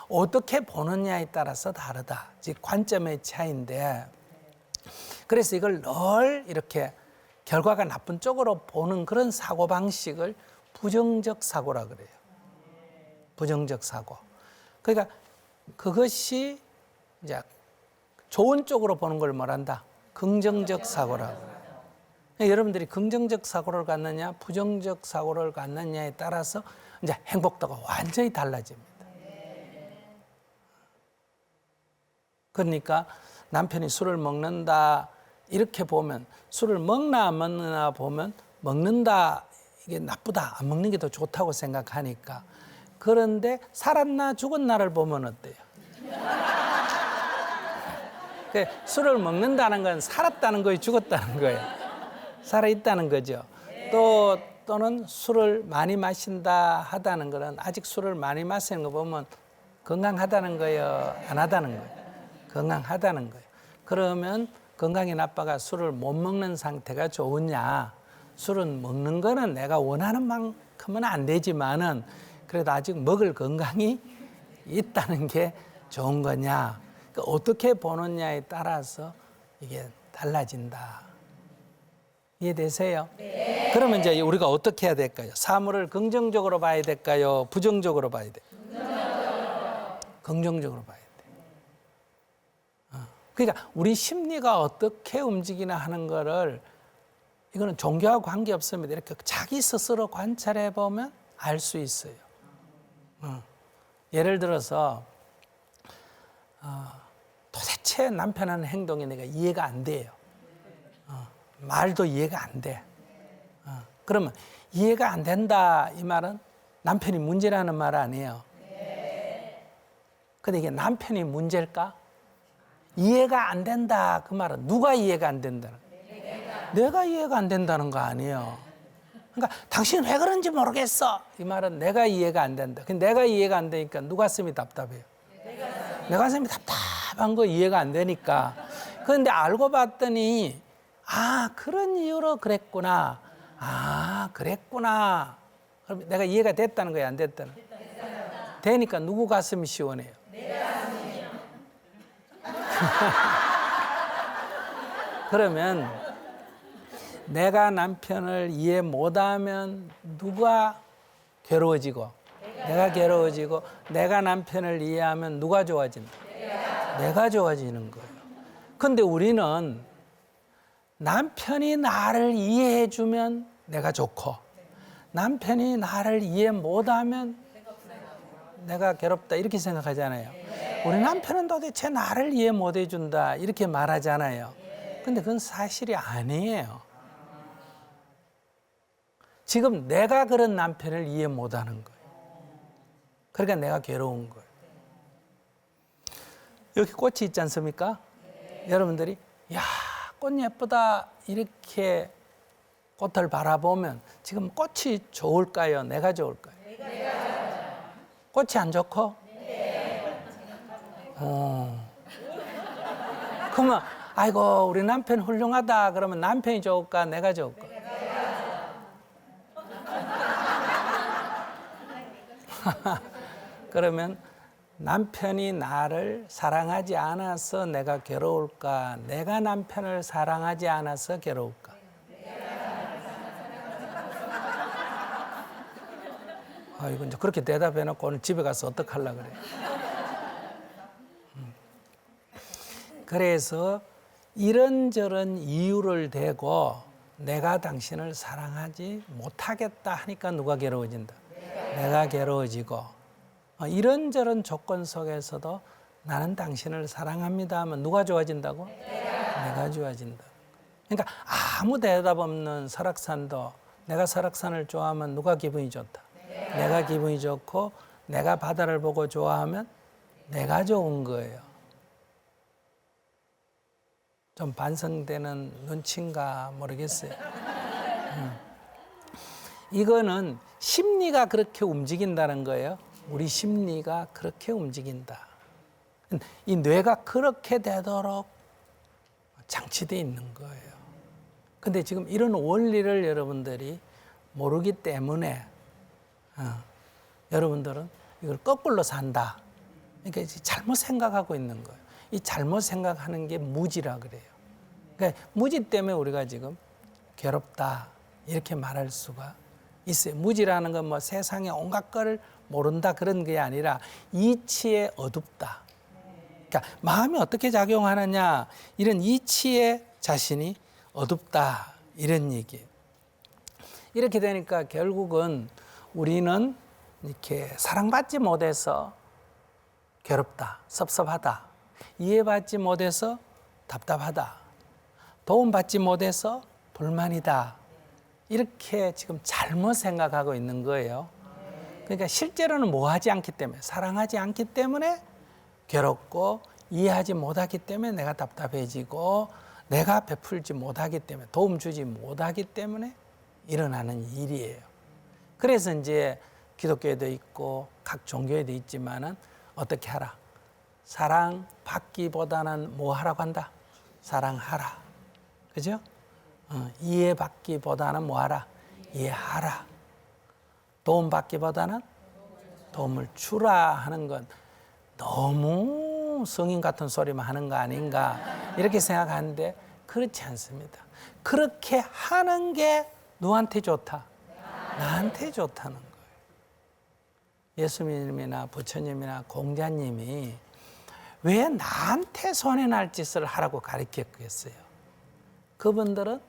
어떻게 보느냐에 따라서 다르다. 즉 관점의 차이인데 그래서 이걸 늘 이렇게 결과가 나쁜 쪽으로 보는 그런 사고방식을 부정적 사고라 그래요. 부정적 사고. 그러니까 그것이 이제 좋은 쪽으로 보는 걸 말한다. 긍정적 사고라고 그래요. 그러니까 여러분들이 긍정적 사고를 갖느냐 부정적 사고를 갖느냐에 따라서 이제 행복도가 완전히 달라집니다. 그러니까 남편이 술을 먹는다 이렇게 보면 술을 먹나 안 먹나 보면 먹는다 이게 나쁘다 안 먹는 게 더 좋다고 생각하니까 그런데 살았나 죽었나를 보면 어때요? 술을 먹는다는 건 살았다는 거예요 죽었다는 거예요? 살아있다는 거죠. 또는 술을 많이 마신다 하다는 거는 아직 술을 많이 마시는 거 보면 건강하다는 거예요 안 하다는 거예요? 건강하다는 거예요. 그러면 건강이 나빠가 술을 못 먹는 상태가 좋으냐? 술은 먹는 거는 내가 원하는 만큼은 안 되지만은 그래도 아직 먹을 건강이 있다는 게 좋은 거냐. 그러니까 어떻게 보느냐에 따라서 이게 달라진다. 이해되세요? 네. 그러면 이제 우리가 어떻게 해야 될까요? 사물을 긍정적으로 봐야 될까요? 부정적으로 봐야 돼요? 긍정적으로 봐야 돼요. 그러니까 우리 심리가 어떻게 움직이나 하는 거를 이거는 종교와 관계없습니다. 이렇게 자기 스스로 관찰해 보면 알 수 있어요. 예를 들어서 도대체 남편 하는 행동이 내가 이해가 안 돼요. 말도 이해가 안 돼. 그러면 이해가 안 된다 이 말은 남편이 문제라는 말 아니에요. 근데 이게 남편이 문제일까? 이해가 안 된다 그 말은 누가 이해가 안 된다는 거예요? 내가 이해가 안 된다는 거 아니에요. 그러니까 당신 왜 그런지 모르겠어 이 말은 내가 이해가 안 된다. 근데 내가 이해가 안 되니까 누가 가슴이 답답해요? 내 가슴이 답답한 거 이해가 안 되니까. 그런데 알고 봤더니 그런 이유로 그랬구나. 그랬구나. 그럼 내가 이해가 됐다는 거야, 안 됐다는 거야? 되니까 누구 가슴이 시원해요? 내 가슴이요. 그러면 내가 남편을 이해 못하면 누가 괴로워지고 내가 괴로워지고 내가 남편을 이해하면 누가 좋아진다? 내가 좋아지는 거예요. 근데 우리는 남편이 나를 이해해 주면 내가 좋고 남편이 나를 이해 못하면 내가 괴롭다 이렇게 생각하잖아요. 우리 남편은 도대체 나를 이해 못 해준다 이렇게 말하잖아요. 근데 그건 사실이 아니에요. 지금 내가 그런 남편을 이해 못하는 거예요. 그러니까 내가 괴로운 거예요. 여기 꽃이 있지 않습니까? 여러분들이 꽃 예쁘다 이렇게 꽃을 바라보면 지금 꽃이 좋을까요? 내가 좋을까요? 꽃이 안 좋고? 그러면 아이고 우리 남편 훌륭하다 그러면 남편이 좋을까? 내가 좋을까? 그러면 남편이 나를 사랑하지 않아서 내가 괴로울까? 내가 남편을 사랑하지 않아서 괴로울까? 이거 이제 그렇게 대답해 놓고 오늘 집에 가서 어떡하려고 그래. 그래서 이런저런 이유를 대고 내가 당신을 사랑하지 못하겠다 하니까 누가 괴로워진다? 내가 괴로워지고 이런저런 조건 속에서도 나는 당신을 사랑합니다 하면 누가 좋아진다고? 내가 좋아진다. 그러니까 아무 대답 없는 설악산도 내가 설악산을 좋아하면 누가 기분이 좋다? 내가 기분이 좋고 내가 바다를 보고 좋아하면 내가 좋은 거예요. 좀 반성되는 눈치인가 모르겠어요. 이거는 심리가 그렇게 움직인다는 거예요. 우리 심리가 그렇게 움직인다. 이 뇌가 그렇게 되도록 장치되어 있는 거예요. 근데 지금 이런 원리를 여러분들이 모르기 때문에 여러분들은 이걸 거꾸로 산다. 그러니까 잘못 생각하고 있는 거예요. 이 잘못 생각하는 게 무지라 그래요. 그러니까 무지 때문에 우리가 지금 괴롭다 이렇게 말할 수가 있어요. 무지라는 건 뭐 세상에 온갖 걸 모른다 그런 게 아니라 이치에 어둡다. 그러니까 마음이 어떻게 작용하느냐 이런 이치에 자신이 어둡다 이런 얘기예요. 이렇게 되니까 결국은 우리는 이렇게 사랑받지 못해서 괴롭다, 섭섭하다, 이해받지 못해서 답답하다, 도움받지 못해서 불만이다. 이렇게 지금 잘못 생각하고 있는 거예요. 그러니까 실제로는 뭐 하지 않기 때문에, 사랑하지 않기 때문에 괴롭고 이해하지 못하기 때문에 내가 답답해지고 내가 베풀지 못하기 때문에 도움 주지 못하기 때문에 일어나는 일이에요. 그래서 이제 기독교에도 있고 각 종교에도 있지만은 어떻게 하라? 사랑받기보다는 뭐 하라고 한다? 사랑하라. 그죠? 이해받기보다는 뭐 하라? 이해하라. 도움받기보다는 도움을 주라 하는 건 너무 성인 같은 소리만 하는 거 아닌가 이렇게 생각하는데 그렇지 않습니다. 그렇게 하는 게 누구한테 좋다? 나한테 좋다는 거예요. 예수님이나 부처님이나 공자님이 왜 나한테 손해날 짓을 하라고 가르쳤겠어요? 그분들은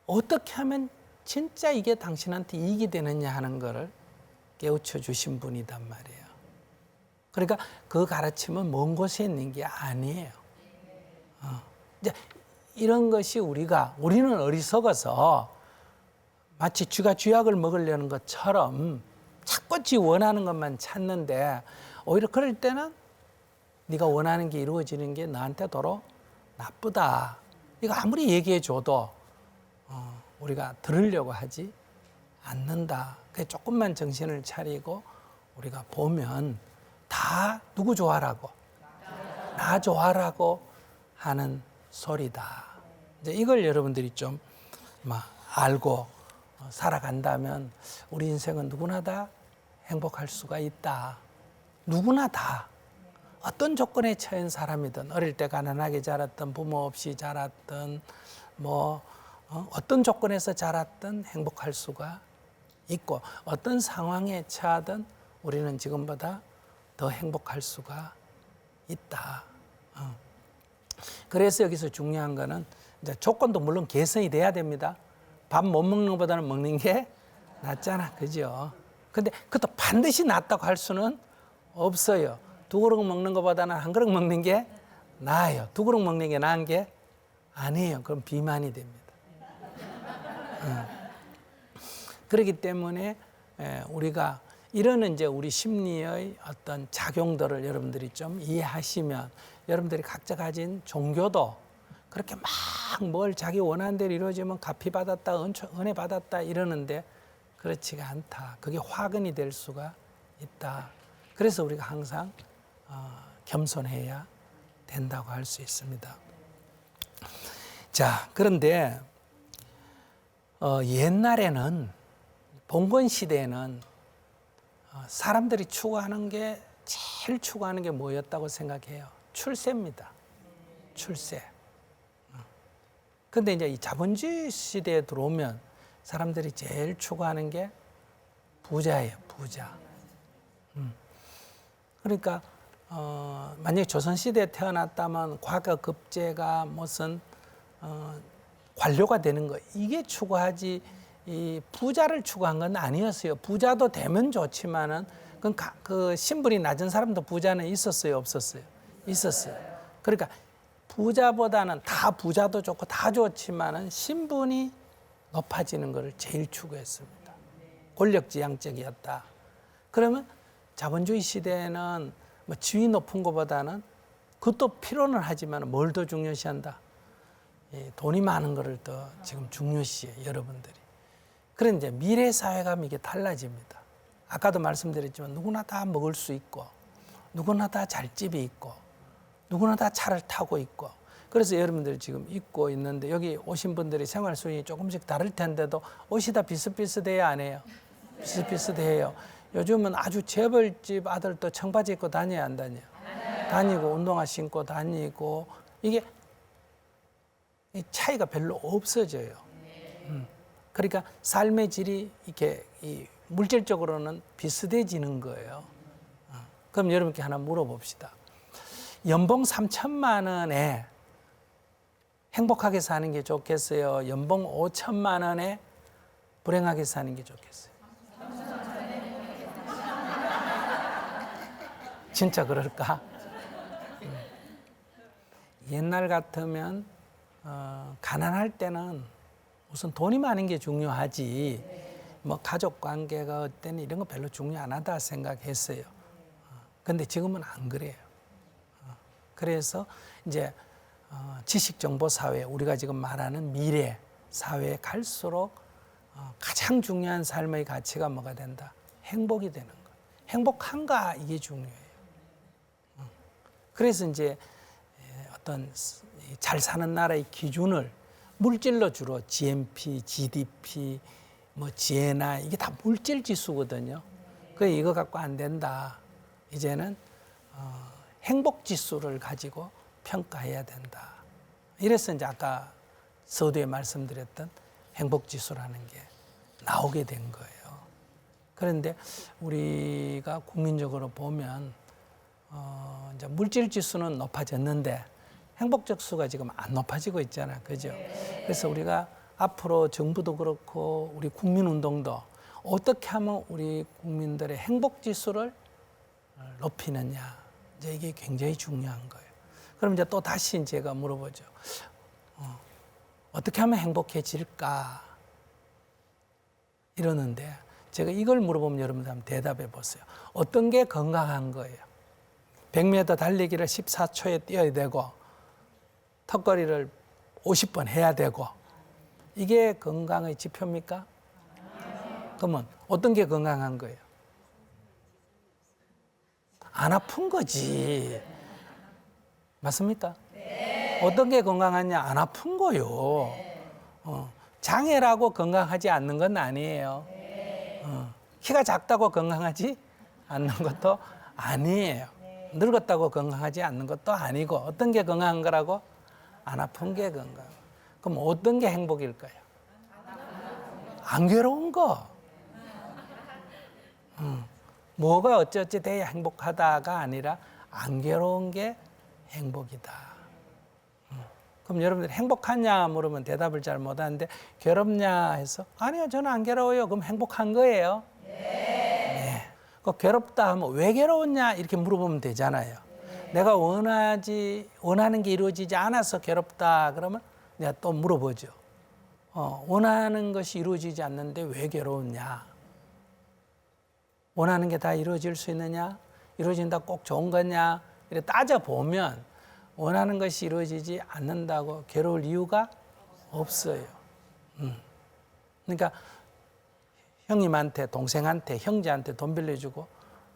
어떻게 하면 진짜 이게 당신한테 이익이 되느냐 하는 거를 깨우쳐 주신 분이단 말이에요. 그러니까 그 가르침은 먼 곳에 있는 게 아니에요. 이제 이런 것이 우리는 어리석어서 마치 쥐가 쥐약을 먹으려는 것처럼 자꾸 지 원하는 것만 찾는데 오히려 그럴 때는 네가 원하는 게 이루어지는 게 나한테 도로 나쁘다. 이거 아무리 얘기해 줘도 우리가 들으려고 하지 않는다. 그래서 조금만 정신을 차리고 우리가 보면 다 누구 좋아라고? 나 좋아라고 하는 소리다. 이제 이걸 여러분들이 좀 알고 살아간다면 우리 인생은 누구나 다 행복할 수가 있다. 누구나 다 어떤 조건에 처한 사람이든 어릴 때 가난하게 자랐든 부모 없이 자랐든 어떤 조건에서 자랐든 행복할 수가 있고 어떤 상황에 처하든 우리는 지금보다 더 행복할 수가 있다. 그래서 여기서 중요한 거는 이제 조건도 물론 개선이 돼야 됩니다. 밥 못 먹는 것보다는 먹는 게 낫잖아. 그죠? 근데 그것도 반드시 낫다고 할 수는 없어요. 두 그릇 먹는 것보다는 한 그릇 먹는 게 나아요. 두 그릇 먹는 게 나은 게 아니에요. 그럼 비만이 됩니다. 그렇기 때문에 우리가 이런 이제 우리 심리의 어떤 작용들을 여러분들이 좀 이해하시면 여러분들이 각자 가진 종교도 그렇게 막 뭘 자기 원하는 대로 이루어지면 갚이 받았다, 은혜 받았다 이러는데 그렇지가 않다. 그게 화근이 될 수가 있다. 그래서 우리가 항상 겸손해야 된다고 할 수 있습니다. 자, 그런데 옛날에는 봉건 시대에는 사람들이 제일 추구하는 게 뭐였다고 생각해요? 출세입니다. 출세. 근데 이제 이 자본주의 시대에 들어오면 사람들이 제일 추구하는 게 부자예요, 부자. 그러니까 만약에 조선시대에 태어났다면 과거급제가 무슨 관료가 되는 거 이게 추구하지 이 부자를 추구한 건 아니었어요. 부자도 되면 좋지만은 그 신분이 낮은 사람도 부자는 있었어요, 없었어요? 있었어요. 그러니까 부자보다는 다 부자도 좋고 다 좋지만은 신분이 높아지는 것을 제일 추구했습니다. 권력지향적이었다. 그러면 자본주의 시대에는 지위 높은 것보다는 그것도 필요는 하지만 뭘 더 중요시한다? 돈이 많은 것을 더 지금 중요시해요, 여러분들이. 그런데 이제 미래 사회 가면 이게 달라집니다. 아까도 말씀드렸지만 누구나 다 먹을 수 있고 누구나 다 잘집이 있고 누구나 다 차를 타고 있고 그래서 여러분들이 지금 입고 있는데 여기 오신 분들이 생활 수준이 조금씩 다를 텐데도 옷이 다 비슷비슷해야 안 해요? 비슷비슷해요. 요즘은 아주 재벌집 아들도 청바지 입고 다녀야 안 다녀요? 다니고 운동화 신고 다니고 이게 차이가 별로 없어져요. 그러니까 삶의 질이 이렇게 물질적으로는 비슷해지는 거예요. 그럼 여러분께 하나 물어봅시다. 연봉 3천만 원에 행복하게 사는 게 좋겠어요? 연봉 5천만 원에 불행하게 사는 게 좋겠어요? 진짜 그럴까? 옛날 같으면 가난할 때는 우선 돈이 많은 게 중요하지 가족 관계가 어때는 이런 거 별로 중요 안 하다 생각했어요. 근데 지금은 안 그래요. 그래서 이제 지식정보사회, 우리가 지금 말하는 미래 사회에 갈수록 가장 중요한 삶의 가치가 뭐가 된다? 행복이 되는 거. 행복한가? 이게 중요해요. 그래서 이제 어떤 잘 사는 나라의 기준을 물질로 주로 GNP, GDP, GNI 이게 다 물질 지수거든요. 그 이거 갖고 안 된다. 이제는 행복 지수를 가지고 평가해야 된다. 이래서 이제 아까 서두에 말씀드렸던 행복 지수라는 게 나오게 된 거예요. 그런데 우리가 국민적으로 보면 이제 물질 지수는 높아졌는데 행복 지수가 지금 안 높아지고 있잖아, 그죠? 그래서 우리가 앞으로 정부도 그렇고 우리 국민운동도 어떻게 하면 우리 국민들의 행복 지수를 높이느냐, 이제 이게 굉장히 중요한 거예요. 그럼 이제 또 다시 제가 물어보죠. 어떻게 하면 행복해질까? 이러는데 제가 이걸 물어보면 여러분들 한번 대답해 보세요. 어떤 게 건강한 거예요? 100m 달리기를 14초에 뛰어야 되고 턱걸이를 50번 해야 되고 이게 건강의 지표입니까? 그러면 어떤 게 건강한 거예요? 안 아픈 거지. 맞습니까? 네. 어떤 게 건강하냐? 안 아픈 거요. 장애라고 건강하지 않는 건 아니에요. 키가 작다고 건강하지 않는 것도 아니에요. 늙었다고 건강하지 않는 것도 아니고 어떤 게 건강한 거라고? 안 아픈 게 건강. 그럼 어떤 게 행복일까요? 안 괴로운 거. 뭐가 어찌어찌 돼야 행복하다가 아니라 안 괴로운 게 행복이다. 그럼 여러분들 행복하냐 물으면 대답을 잘 못하는데 괴롭냐 해서 아니요 저는 안 괴로워요. 그럼 행복한 거예요? 네. 그 괴롭다 하면 왜 괴로웠냐 이렇게 물어보면 되잖아요. 내가 원하는 게 이루어지지 않아서 괴롭다 그러면 내가 또 물어보죠. 원하는 것이 이루어지지 않는데 왜 괴로웠냐? 원하는 게 다 이루어질 수 있느냐? 이루어진다 꼭 좋은 거냐? 이렇게 따져보면 원하는 것이 이루어지지 않는다고 괴로울 이유가 없어요. 그러니까 형님한테, 동생한테, 형제한테 돈 빌려주고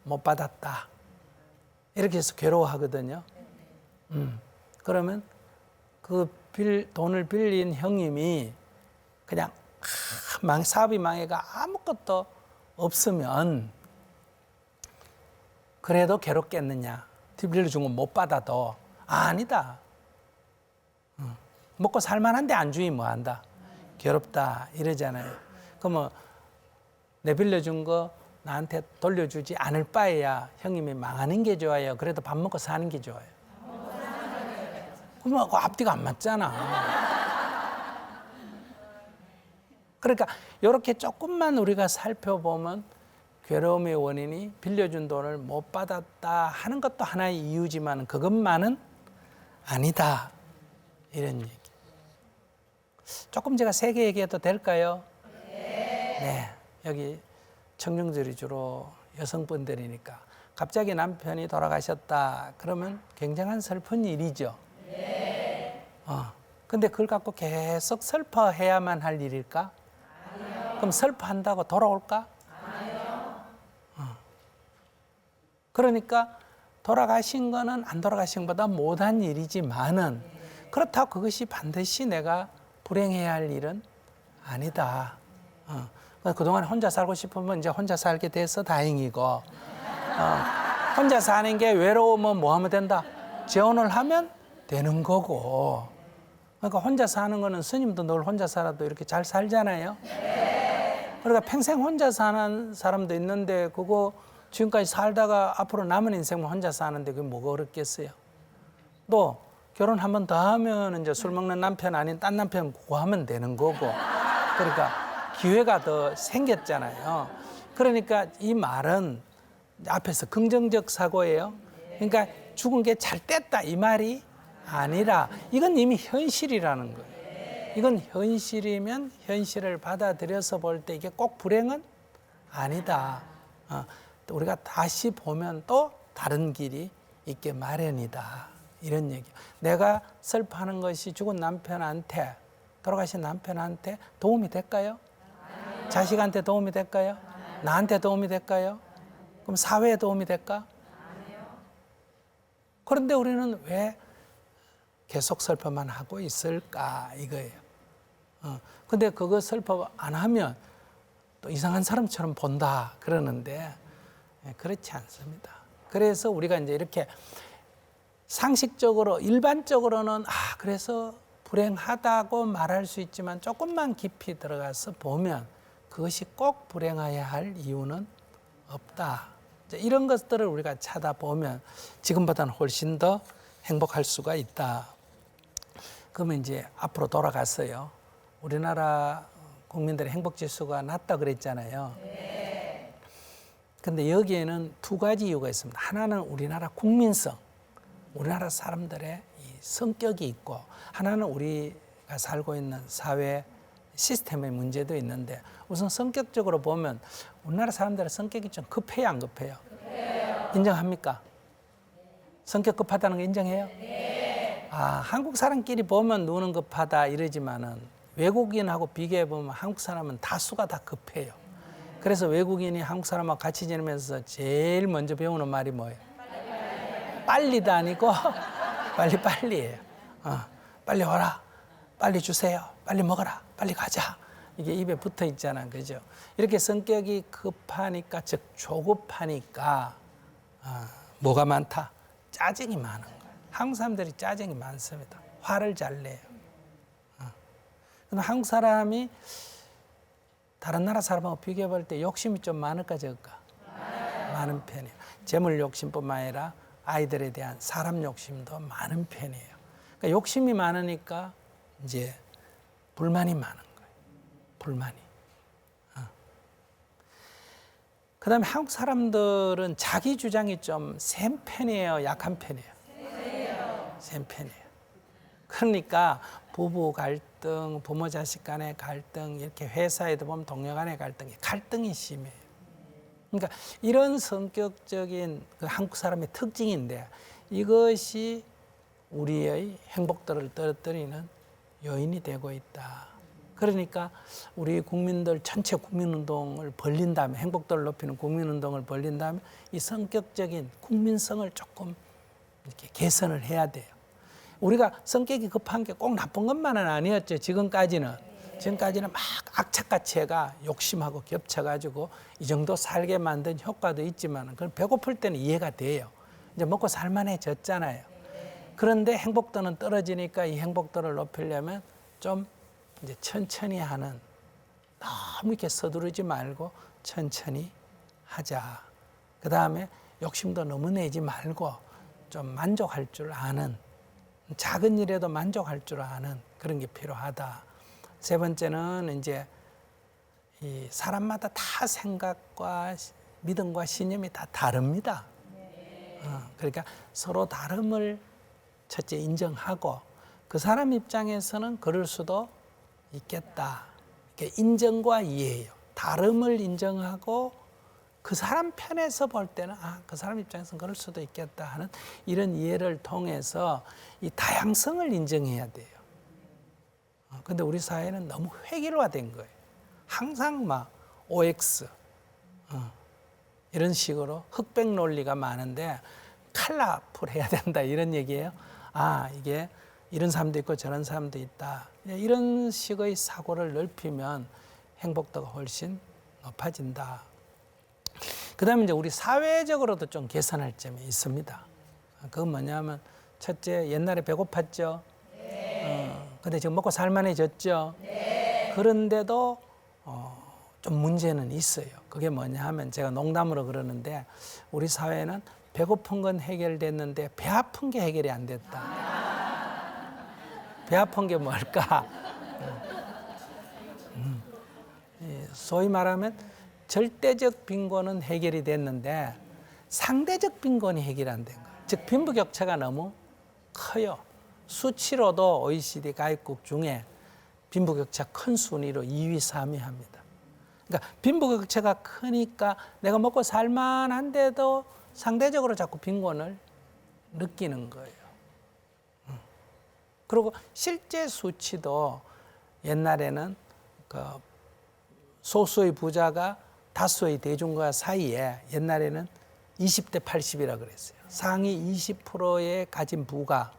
못 받았다. 이렇게 해서 괴로워하거든요. 그러면 그 돈을 빌린 형님이 그냥 사업이 망해가 아무것도 없으면 그래도 괴롭겠느냐? 빌려준 건 못 받아도 아니다. 먹고 살만한데 안 주면 뭐 한다? 괴롭다 이러잖아요. 그러면 내 빌려준 거 나한테 돌려주지 않을 바에야 형님이 망하는 게 좋아요. 그래도 밥 먹고 사는 게 좋아요. 그러면 그 앞뒤가 안 맞잖아. 그러니까 이렇게 조금만 우리가 살펴보면 괴로움의 원인이 빌려준 돈을 못 받았다 하는 것도 하나의 이유지만 그것만은 아니다. 이런 얘기. 조금 제가 세게 얘기해도 될까요? 네. 여기 청중들이 주로 여성분들이니까 갑자기 남편이 돌아가셨다 그러면 굉장한 슬픈 일이죠. 근데 그걸 갖고 계속 슬퍼해야만 할 일일까? 아니요. 그럼 슬퍼한다고 돌아올까? 그러니까 돌아가신 거는 안 돌아가신 것보다 못한 일이지만은 그렇다고 그것이 반드시 내가 불행해야 할 일은 아니다. 그동안 혼자 살고 싶으면 이제 혼자 살게 돼서 다행이고 혼자 사는 게 외로우면 뭐 하면 된다? 재혼을 하면 되는 거고 그러니까 혼자 사는 거는 스님도 늘 혼자 살아도 이렇게 잘 살잖아요. 그러니까 평생 혼자 사는 사람도 있는데 그거 지금까지 살다가 앞으로 남은 인생만 혼자 사는데 그게 뭐가 어렵겠어요? 또 결혼 한 번 더 하면 이제 술 먹는 남편 아닌 딴 남편 구하면 되는 거고 그러니까 기회가 더 생겼잖아요. 그러니까 이 말은 앞에서 긍정적 사고예요. 그러니까 죽은 게 잘 됐다 이 말이 아니라 이건 이미 현실이라는 거예요. 이건 현실이면 현실을 받아들여서 볼 때 이게 꼭 불행은 아니다. 우리가 다시 보면 또 다른 길이 있게 마련이다. 이런 얘기. 내가 슬퍼하는 것이 죽은 남편한테, 돌아가신 남편한테 도움이 될까요? 아니요. 자식한테 도움이 될까요? 아니요. 나한테 도움이 될까요? 그럼 사회에 도움이 될까? 아니요. 그런데 우리는 왜 계속 슬퍼만 하고 있을까? 이거예요. 근데 그거 슬퍼 안 하면 또 이상한 사람처럼 본다. 그러는데 그렇지 않습니다. 그래서 우리가 이제 이렇게 상식적으로 일반적으로는 그래서 불행하다고 말할 수 있지만 조금만 깊이 들어가서 보면 그것이 꼭 불행해야 할 이유는 없다. 이제 이런 것들을 우리가 찾아보면 지금보다는 훨씬 더 행복할 수가 있다. 그러면 이제 앞으로 돌아갔어요. 우리나라 국민들의 행복 지수가 낮다 그랬잖아요. 근데 여기에는 두 가지 이유가 있습니다. 하나는 우리나라 국민성, 우리나라 사람들의 이 성격이 있고, 하나는 우리가 살고 있는 사회 시스템의 문제도 있는데, 우선 성격적으로 보면 우리나라 사람들의 성격이 좀 급해요, 안 급해요? 급해요. 인정합니까? 성격 급하다는 거 인정해요? 네. 한국 사람끼리 보면 누구는 급하다 이러지만은 외국인하고 비교해 보면 한국 사람은 다수가 다 급해요. 그래서 외국인이 한국 사람하고 같이 지내면서 제일 먼저 배우는 말이 뭐예요? 빨리도 아니고 빨리예요. 빨리 오라, 빨리 주세요, 빨리 먹어라, 빨리 가자. 이게 입에 붙어 있잖아, 그죠? 이렇게 성격이 급하니까, 즉 조급하니까 뭐가 많다? 짜증이 많은 거예요. 한국 사람들이 짜증이 많습니다. 화를 잘 내요. 근데 한국 사람이 다른 나라 사람하고 비교해 볼 때 욕심이 좀 많을까 적을까? 많은 편이에요. 재물 욕심뿐만 아니라 아이들에 대한 사람 욕심도 많은 편이에요. 그러니까 욕심이 많으니까 이제 불만이 많은 거예요. 불만이. 그 다음에 한국 사람들은 자기 주장이 좀 센 편이에요, 약한 편이에요? 센 편이에요. 그러니까 부부 갈등, 부모 자식 간의 갈등, 이렇게 회사에도 보면 동료 간의 갈등이 심해요. 그러니까 이런 성격적인 그 한국 사람의 특징인데, 이것이 우리의 행복도를 떨어뜨리는 요인이 되고 있다. 그러니까 우리 국민들 전체 국민운동을 벌린 다음에, 행복도를 높이는 국민운동을 벌린 다음에 이 성격적인 국민성을 조금 이렇게 개선을 해야 돼요. 우리가 성격이 급한 게 꼭 나쁜 것만은 아니었죠. 지금까지는 막 악착같이가 욕심하고 겹쳐가지고 이 정도 살게 만든 효과도 있지만, 그건 배고플 때는 이해가 돼요. 이제 먹고 살만해졌잖아요. 그런데 행복도는 떨어지니까 이 행복도를 높이려면 좀 이제 천천히 하는, 너무 이렇게 서두르지 말고 천천히 하자. 그 다음에 욕심도 너무 내지 말고 좀 만족할 줄 아는, 작은 일에도 만족할 줄 아는 그런 게 필요하다. 세 번째는 이제 이 사람마다 다 생각과 믿음과 신념이 다 다릅니다. 그러니까 서로 다름을 첫째 인정하고, 그 사람 입장에서는 그럴 수도 있겠다. 이렇게 인정과 이해예요. 다름을 인정하고 그 사람 편에서 볼 때는 그 사람 입장에서는 그럴 수도 있겠다 하는 이런 이해를 통해서 이 다양성을 인정해야 돼요. 근데 우리 사회는 너무 획일화된 거예요. 항상 막 OX 이런 식으로 흑백 논리가 많은데 컬러풀 해야 된다 이런 얘기예요. 이게 이런 사람도 있고 저런 사람도 있다. 이런 식의 사고를 넓히면 행복도가 훨씬 높아진다. 그 다음에 이제 우리 사회적으로도 좀 개선할 점이 있습니다. 그건 뭐냐면, 첫째, 옛날에 배고팠죠? 근데 지금 먹고 살만해졌죠? 그런데도 좀 문제는 있어요. 그게 뭐냐 하면, 제가 농담으로 그러는데, 우리 사회는 배고픈 건 해결됐는데 배 아픈 게 해결이 안 됐다. 배 아픈 게 뭘까? 소위 말하면 절대적 빈곤은 해결이 됐는데 상대적 빈곤이 해결 안 된 거예요. 즉 빈부격차가 너무 커요. 수치로도 OECD 가입국 중에 빈부격차 큰 순위로 2위, 3위 합니다. 그러니까 빈부격차가 크니까 내가 먹고 살만한데도 상대적으로 자꾸 빈곤을 느끼는 거예요. 그리고 실제 수치도 옛날에는 그 소수의 부자가 다수의 대중과 사이에, 옛날에는 20대 80이라 그랬어요. 상위 20%의 가진 부가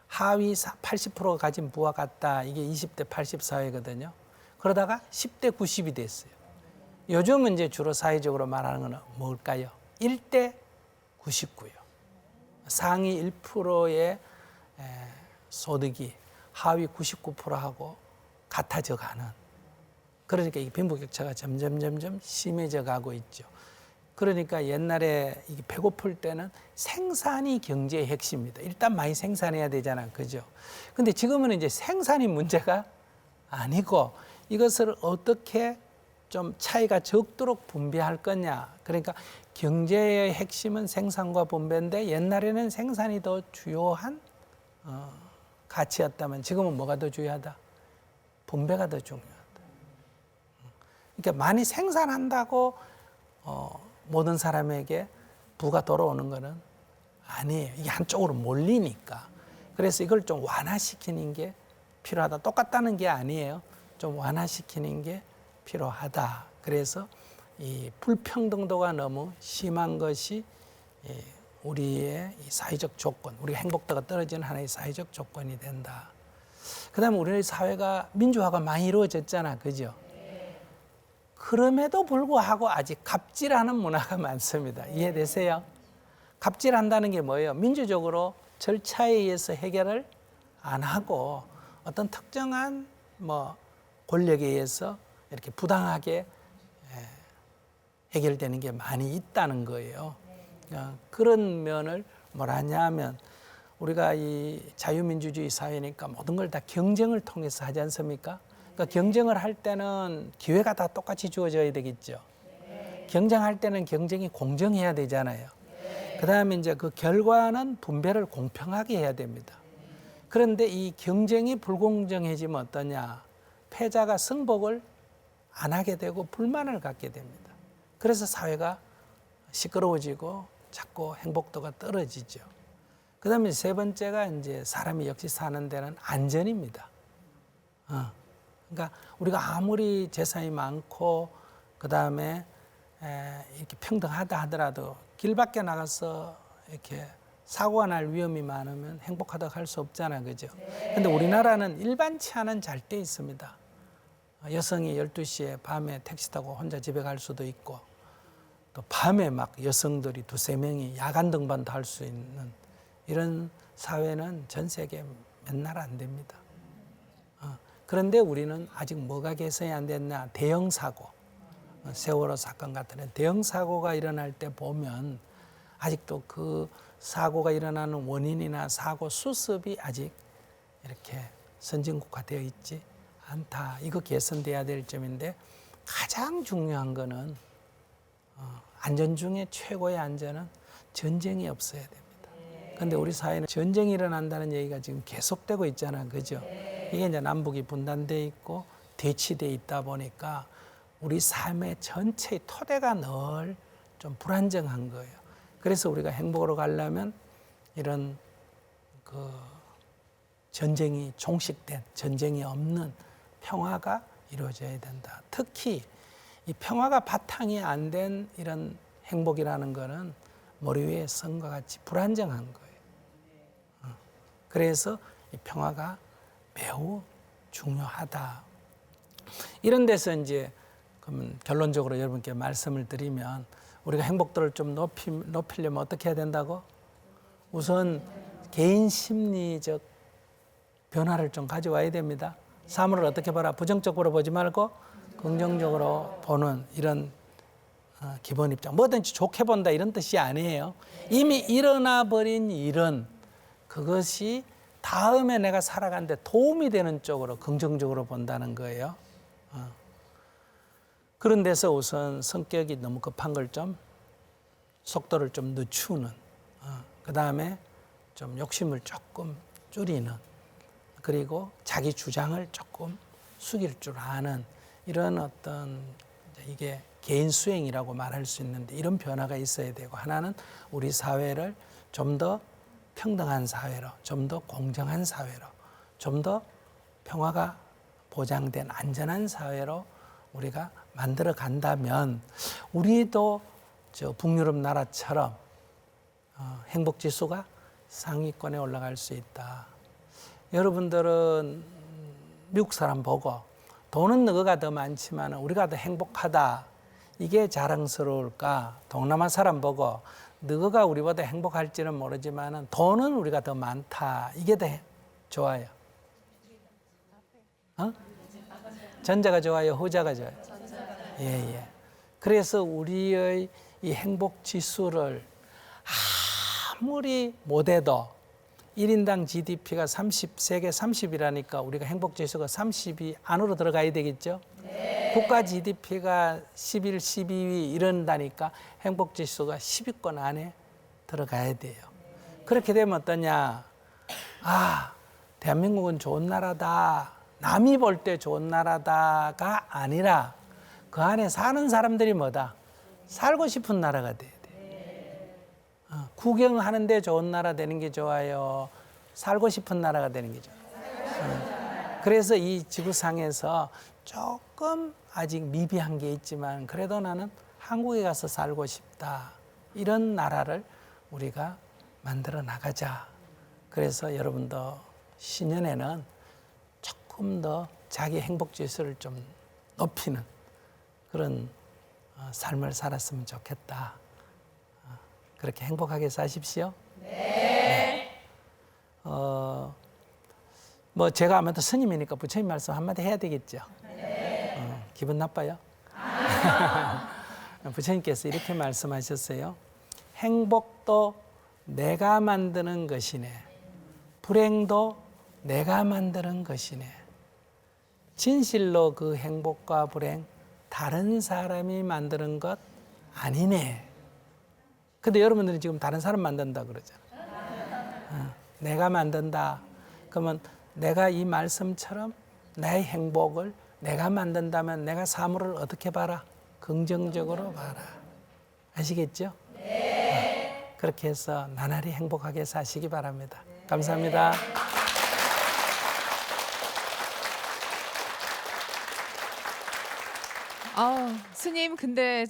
하위 80%가 가진 부와 같다. 이게 20대 80 사회거든요. 그러다가 10대 90이 됐어요. 요즘은 이제 주로 사회적으로 말하는 건 뭘까요? 1대 99요. 상위 1%의 소득이 하위 99%하고 같아져 가는. 그러니까 이 빈부격차가 점점 심해져 가고 있죠. 그러니까 옛날에 이게 배고플 때는 생산이 경제의 핵심입니다. 일단 많이 생산해야 되잖아. 그죠? 근데 지금은 이제 생산이 문제가 아니고 이것을 어떻게 좀 차이가 적도록 분배할 거냐. 그러니까 경제의 핵심은 생산과 분배인데 옛날에는 생산이 더 주요한 가치였다면 지금은 뭐가 더 중요하다? 분배가 더 중요하다. 그러니까 많이 생산한다고 모든 사람에게 부가 돌아오는 것은 아니에요. 이게 한쪽으로 몰리니까. 그래서 이걸 좀 완화시키는 게 필요하다. 똑같다는 게 아니에요. 좀 완화시키는 게 필요하다. 그래서 이 불평등도가 너무 심한 것이 우리의 이 사회적 조건, 우리 행복도가 떨어지는 하나의 사회적 조건이 된다. 그다음에 우리의 사회가 민주화가 많이 이루어졌잖아, 그죠? 그럼에도 불구하고 아직 갑질하는 문화가 많습니다. 이해되세요? 갑질한다는 게 뭐예요? 민주적으로 절차에 의해서 해결을 안 하고 어떤 특정한 권력에 의해서 이렇게 부당하게 해결되는 게 많이 있다는 거예요. 그런 면을 뭐라냐 하면 우리가 이 자유민주주의 사회니까 모든 걸 다 경쟁을 통해서 하지 않습니까? 그러니까 경쟁을 할 때는 기회가 다 똑같이 주어져야 되겠죠. 경쟁할 때는 경쟁이 공정해야 되잖아요. 그다음에 이제 그 결과는 분배를 공평하게 해야 됩니다. 그런데 이 경쟁이 불공정해지면 어떠냐? 패자가 승복을 안 하게 되고 불만을 갖게 됩니다. 그래서 사회가 시끄러워지고 자꾸 행복도가 떨어지죠. 그다음에 세 번째가 이제 사람이 역시 사는 데는 안전입니다. 그러니까 우리가 아무리 재산이 많고 그다음에 이렇게 평등하다 하더라도 길 밖에 나가서 이렇게 사고가 날 위험이 많으면 행복하다고 할 수 없잖아요. 그죠? 근데 우리나라는 일반치 않은 잘 때 있습니다. 여성이 12시에 밤에 택시 타고 혼자 집에 갈 수도 있고 또 밤에 막 여성들이 두세 명이 야간 등반도 할 수 있는 이런 사회는 전 세계 몇 나라 안 됩니다. 그런데 우리는 아직 뭐가 개선이 안 됐나? 대형 사고, 세월호 사건 같은 대형 사고가 일어날 때 보면 아직도 그 사고가 일어나는 원인이나 사고 수습이 아직 이렇게 선진국화되어 있지 않다. 이거 개선돼야 될 점인데 가장 중요한 거는 안전 중에 최고의 안전은 전쟁이 없어야 됩니다. 그런데 우리 사회는 전쟁이 일어난다는 얘기가 지금 계속되고 있잖아요. 그죠? 이게 이제 남북이 분단돼 있고 대치돼 있다 보니까 우리 삶의 전체의 토대가 늘 좀 불안정한 거예요. 그래서 우리가 행복으로 가려면 이런 그 전쟁이 종식된, 전쟁이 없는 평화가 이루어져야 된다. 특히 이 평화가 바탕이 안 된 이런 행복이라는 거는 머리 위에 선과 같이 불안정한 거예요. 그래서 이 평화가 매우 중요하다. 이런 데서 이제 그러면 결론적으로 여러분께 말씀을 드리면 우리가 행복도를 좀 높이려면 어떻게 해야 된다고? 우선 개인 심리적 변화를 좀 가져와야 됩니다. 사물을 어떻게 봐라? 부정적으로 보지 말고 긍정적으로 보는 이런 기본 입장. 뭐든지 좋게 본다 이런 뜻이 아니에요. 이미 일어나 버린 일은 그것이 다음에 내가 살아가는데 도움이 되는 쪽으로 긍정적으로 본다는 거예요. 그런 데서 우선 성격이 너무 급한 걸 좀 속도를 좀 늦추는, 그 다음에 좀 욕심을 조금 줄이는, 그리고 자기 주장을 조금 숙일 줄 아는 이런 어떤 이게 개인 수행이라고 말할 수 있는데 이런 변화가 있어야 되고, 하나는 우리 사회를 좀 더 평등한 사회로, 좀 더 공정한 사회로, 좀 더 평화가 보장된 안전한 사회로 우리가 만들어 간다면 우리도 저 북유럽 나라처럼 행복 지수가 상위권에 올라갈 수 있다. 여러분들은 미국 사람 보고 돈은 너가 더 많지만 우리가 더 행복하다 이게 자랑스러울까? 동남아 사람 보고 너가 우리보다 행복할지는 모르지만 돈은 우리가 더 많다. 이게 더 좋아요. 어? 전자가 좋아요? 후자가 좋아요? 예, 예. 그래서 우리의 이 행복 지수를 아무리 못해도 1인당 GDP가 세계 30이라니까 우리가 행복 지수가 30이 안으로 들어가야 되겠죠? 네. 국가 GDP가 11, 12위 이런다니까 행복 지수가 10위권 안에 들어가야 돼요. 그렇게 되면 어떠냐? 아, 대한민국은 좋은 나라다. 남이 볼 때 좋은 나라다가 아니라 그 안에 사는 사람들이 뭐다? 살고 싶은 나라가 돼야 돼. 구경하는데 좋은 나라 되는 게 좋아요. 살고 싶은 나라가 되는 게 좋아요. 그래서 이 지구상에서 조금 아직 미비한 게 있지만 그래도 나는 한국에 가서 살고 싶다. 이런 나라를 우리가 만들어 나가자. 그래서 여러분도 신년에는 조금 더 자기 행복 지수를 좀 높이는 그런 삶을 살았으면 좋겠다. 그렇게 행복하게 사십시오. 네. 뭐 제가 아무래도 스님이니까 부처님 말씀 한마디 해야 되겠죠. 네. 기분 나빠요? 부처님께서 이렇게 말씀하셨어요. 행복도 내가 만드는 것이네. 불행도 내가 만드는 것이네. 진실로 그 행복과 불행 다른 사람이 만드는 것 아니네. 근데 여러분들이 지금 다른 사람 만든다 그러잖아요. 내가 만든다. 그러면 내가 이 말씀처럼 내 행복을 내가 만든다면 내가 사물을 어떻게 봐라? 긍정적으로 봐라. 아시겠죠? 네. 그렇게 해서 나날이 행복하게 사시기 바랍니다. 감사합니다.
스님, 근데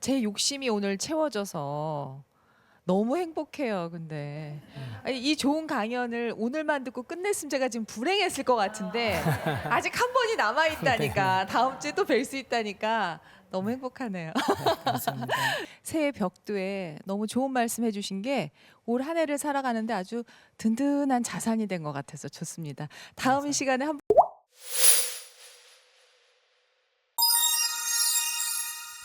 제 욕심이 오늘 채워져서 너무 행복해요. 근데 아니, 이 좋은 강연을 오늘만 듣고 끝냈으면 제가 지금 불행했을 것 같은데 아직 한 번이 남아 있다니까. 다음 주에 또 뵐 수 있다니까 너무 행복하네요.
감사합니다.
새해 벽두에 너무 좋은 말씀 해주신 게 올 한 해를 살아가는데 아주 든든한 자산이 된 것 같아서 좋습니다. 다음 이 시간에 한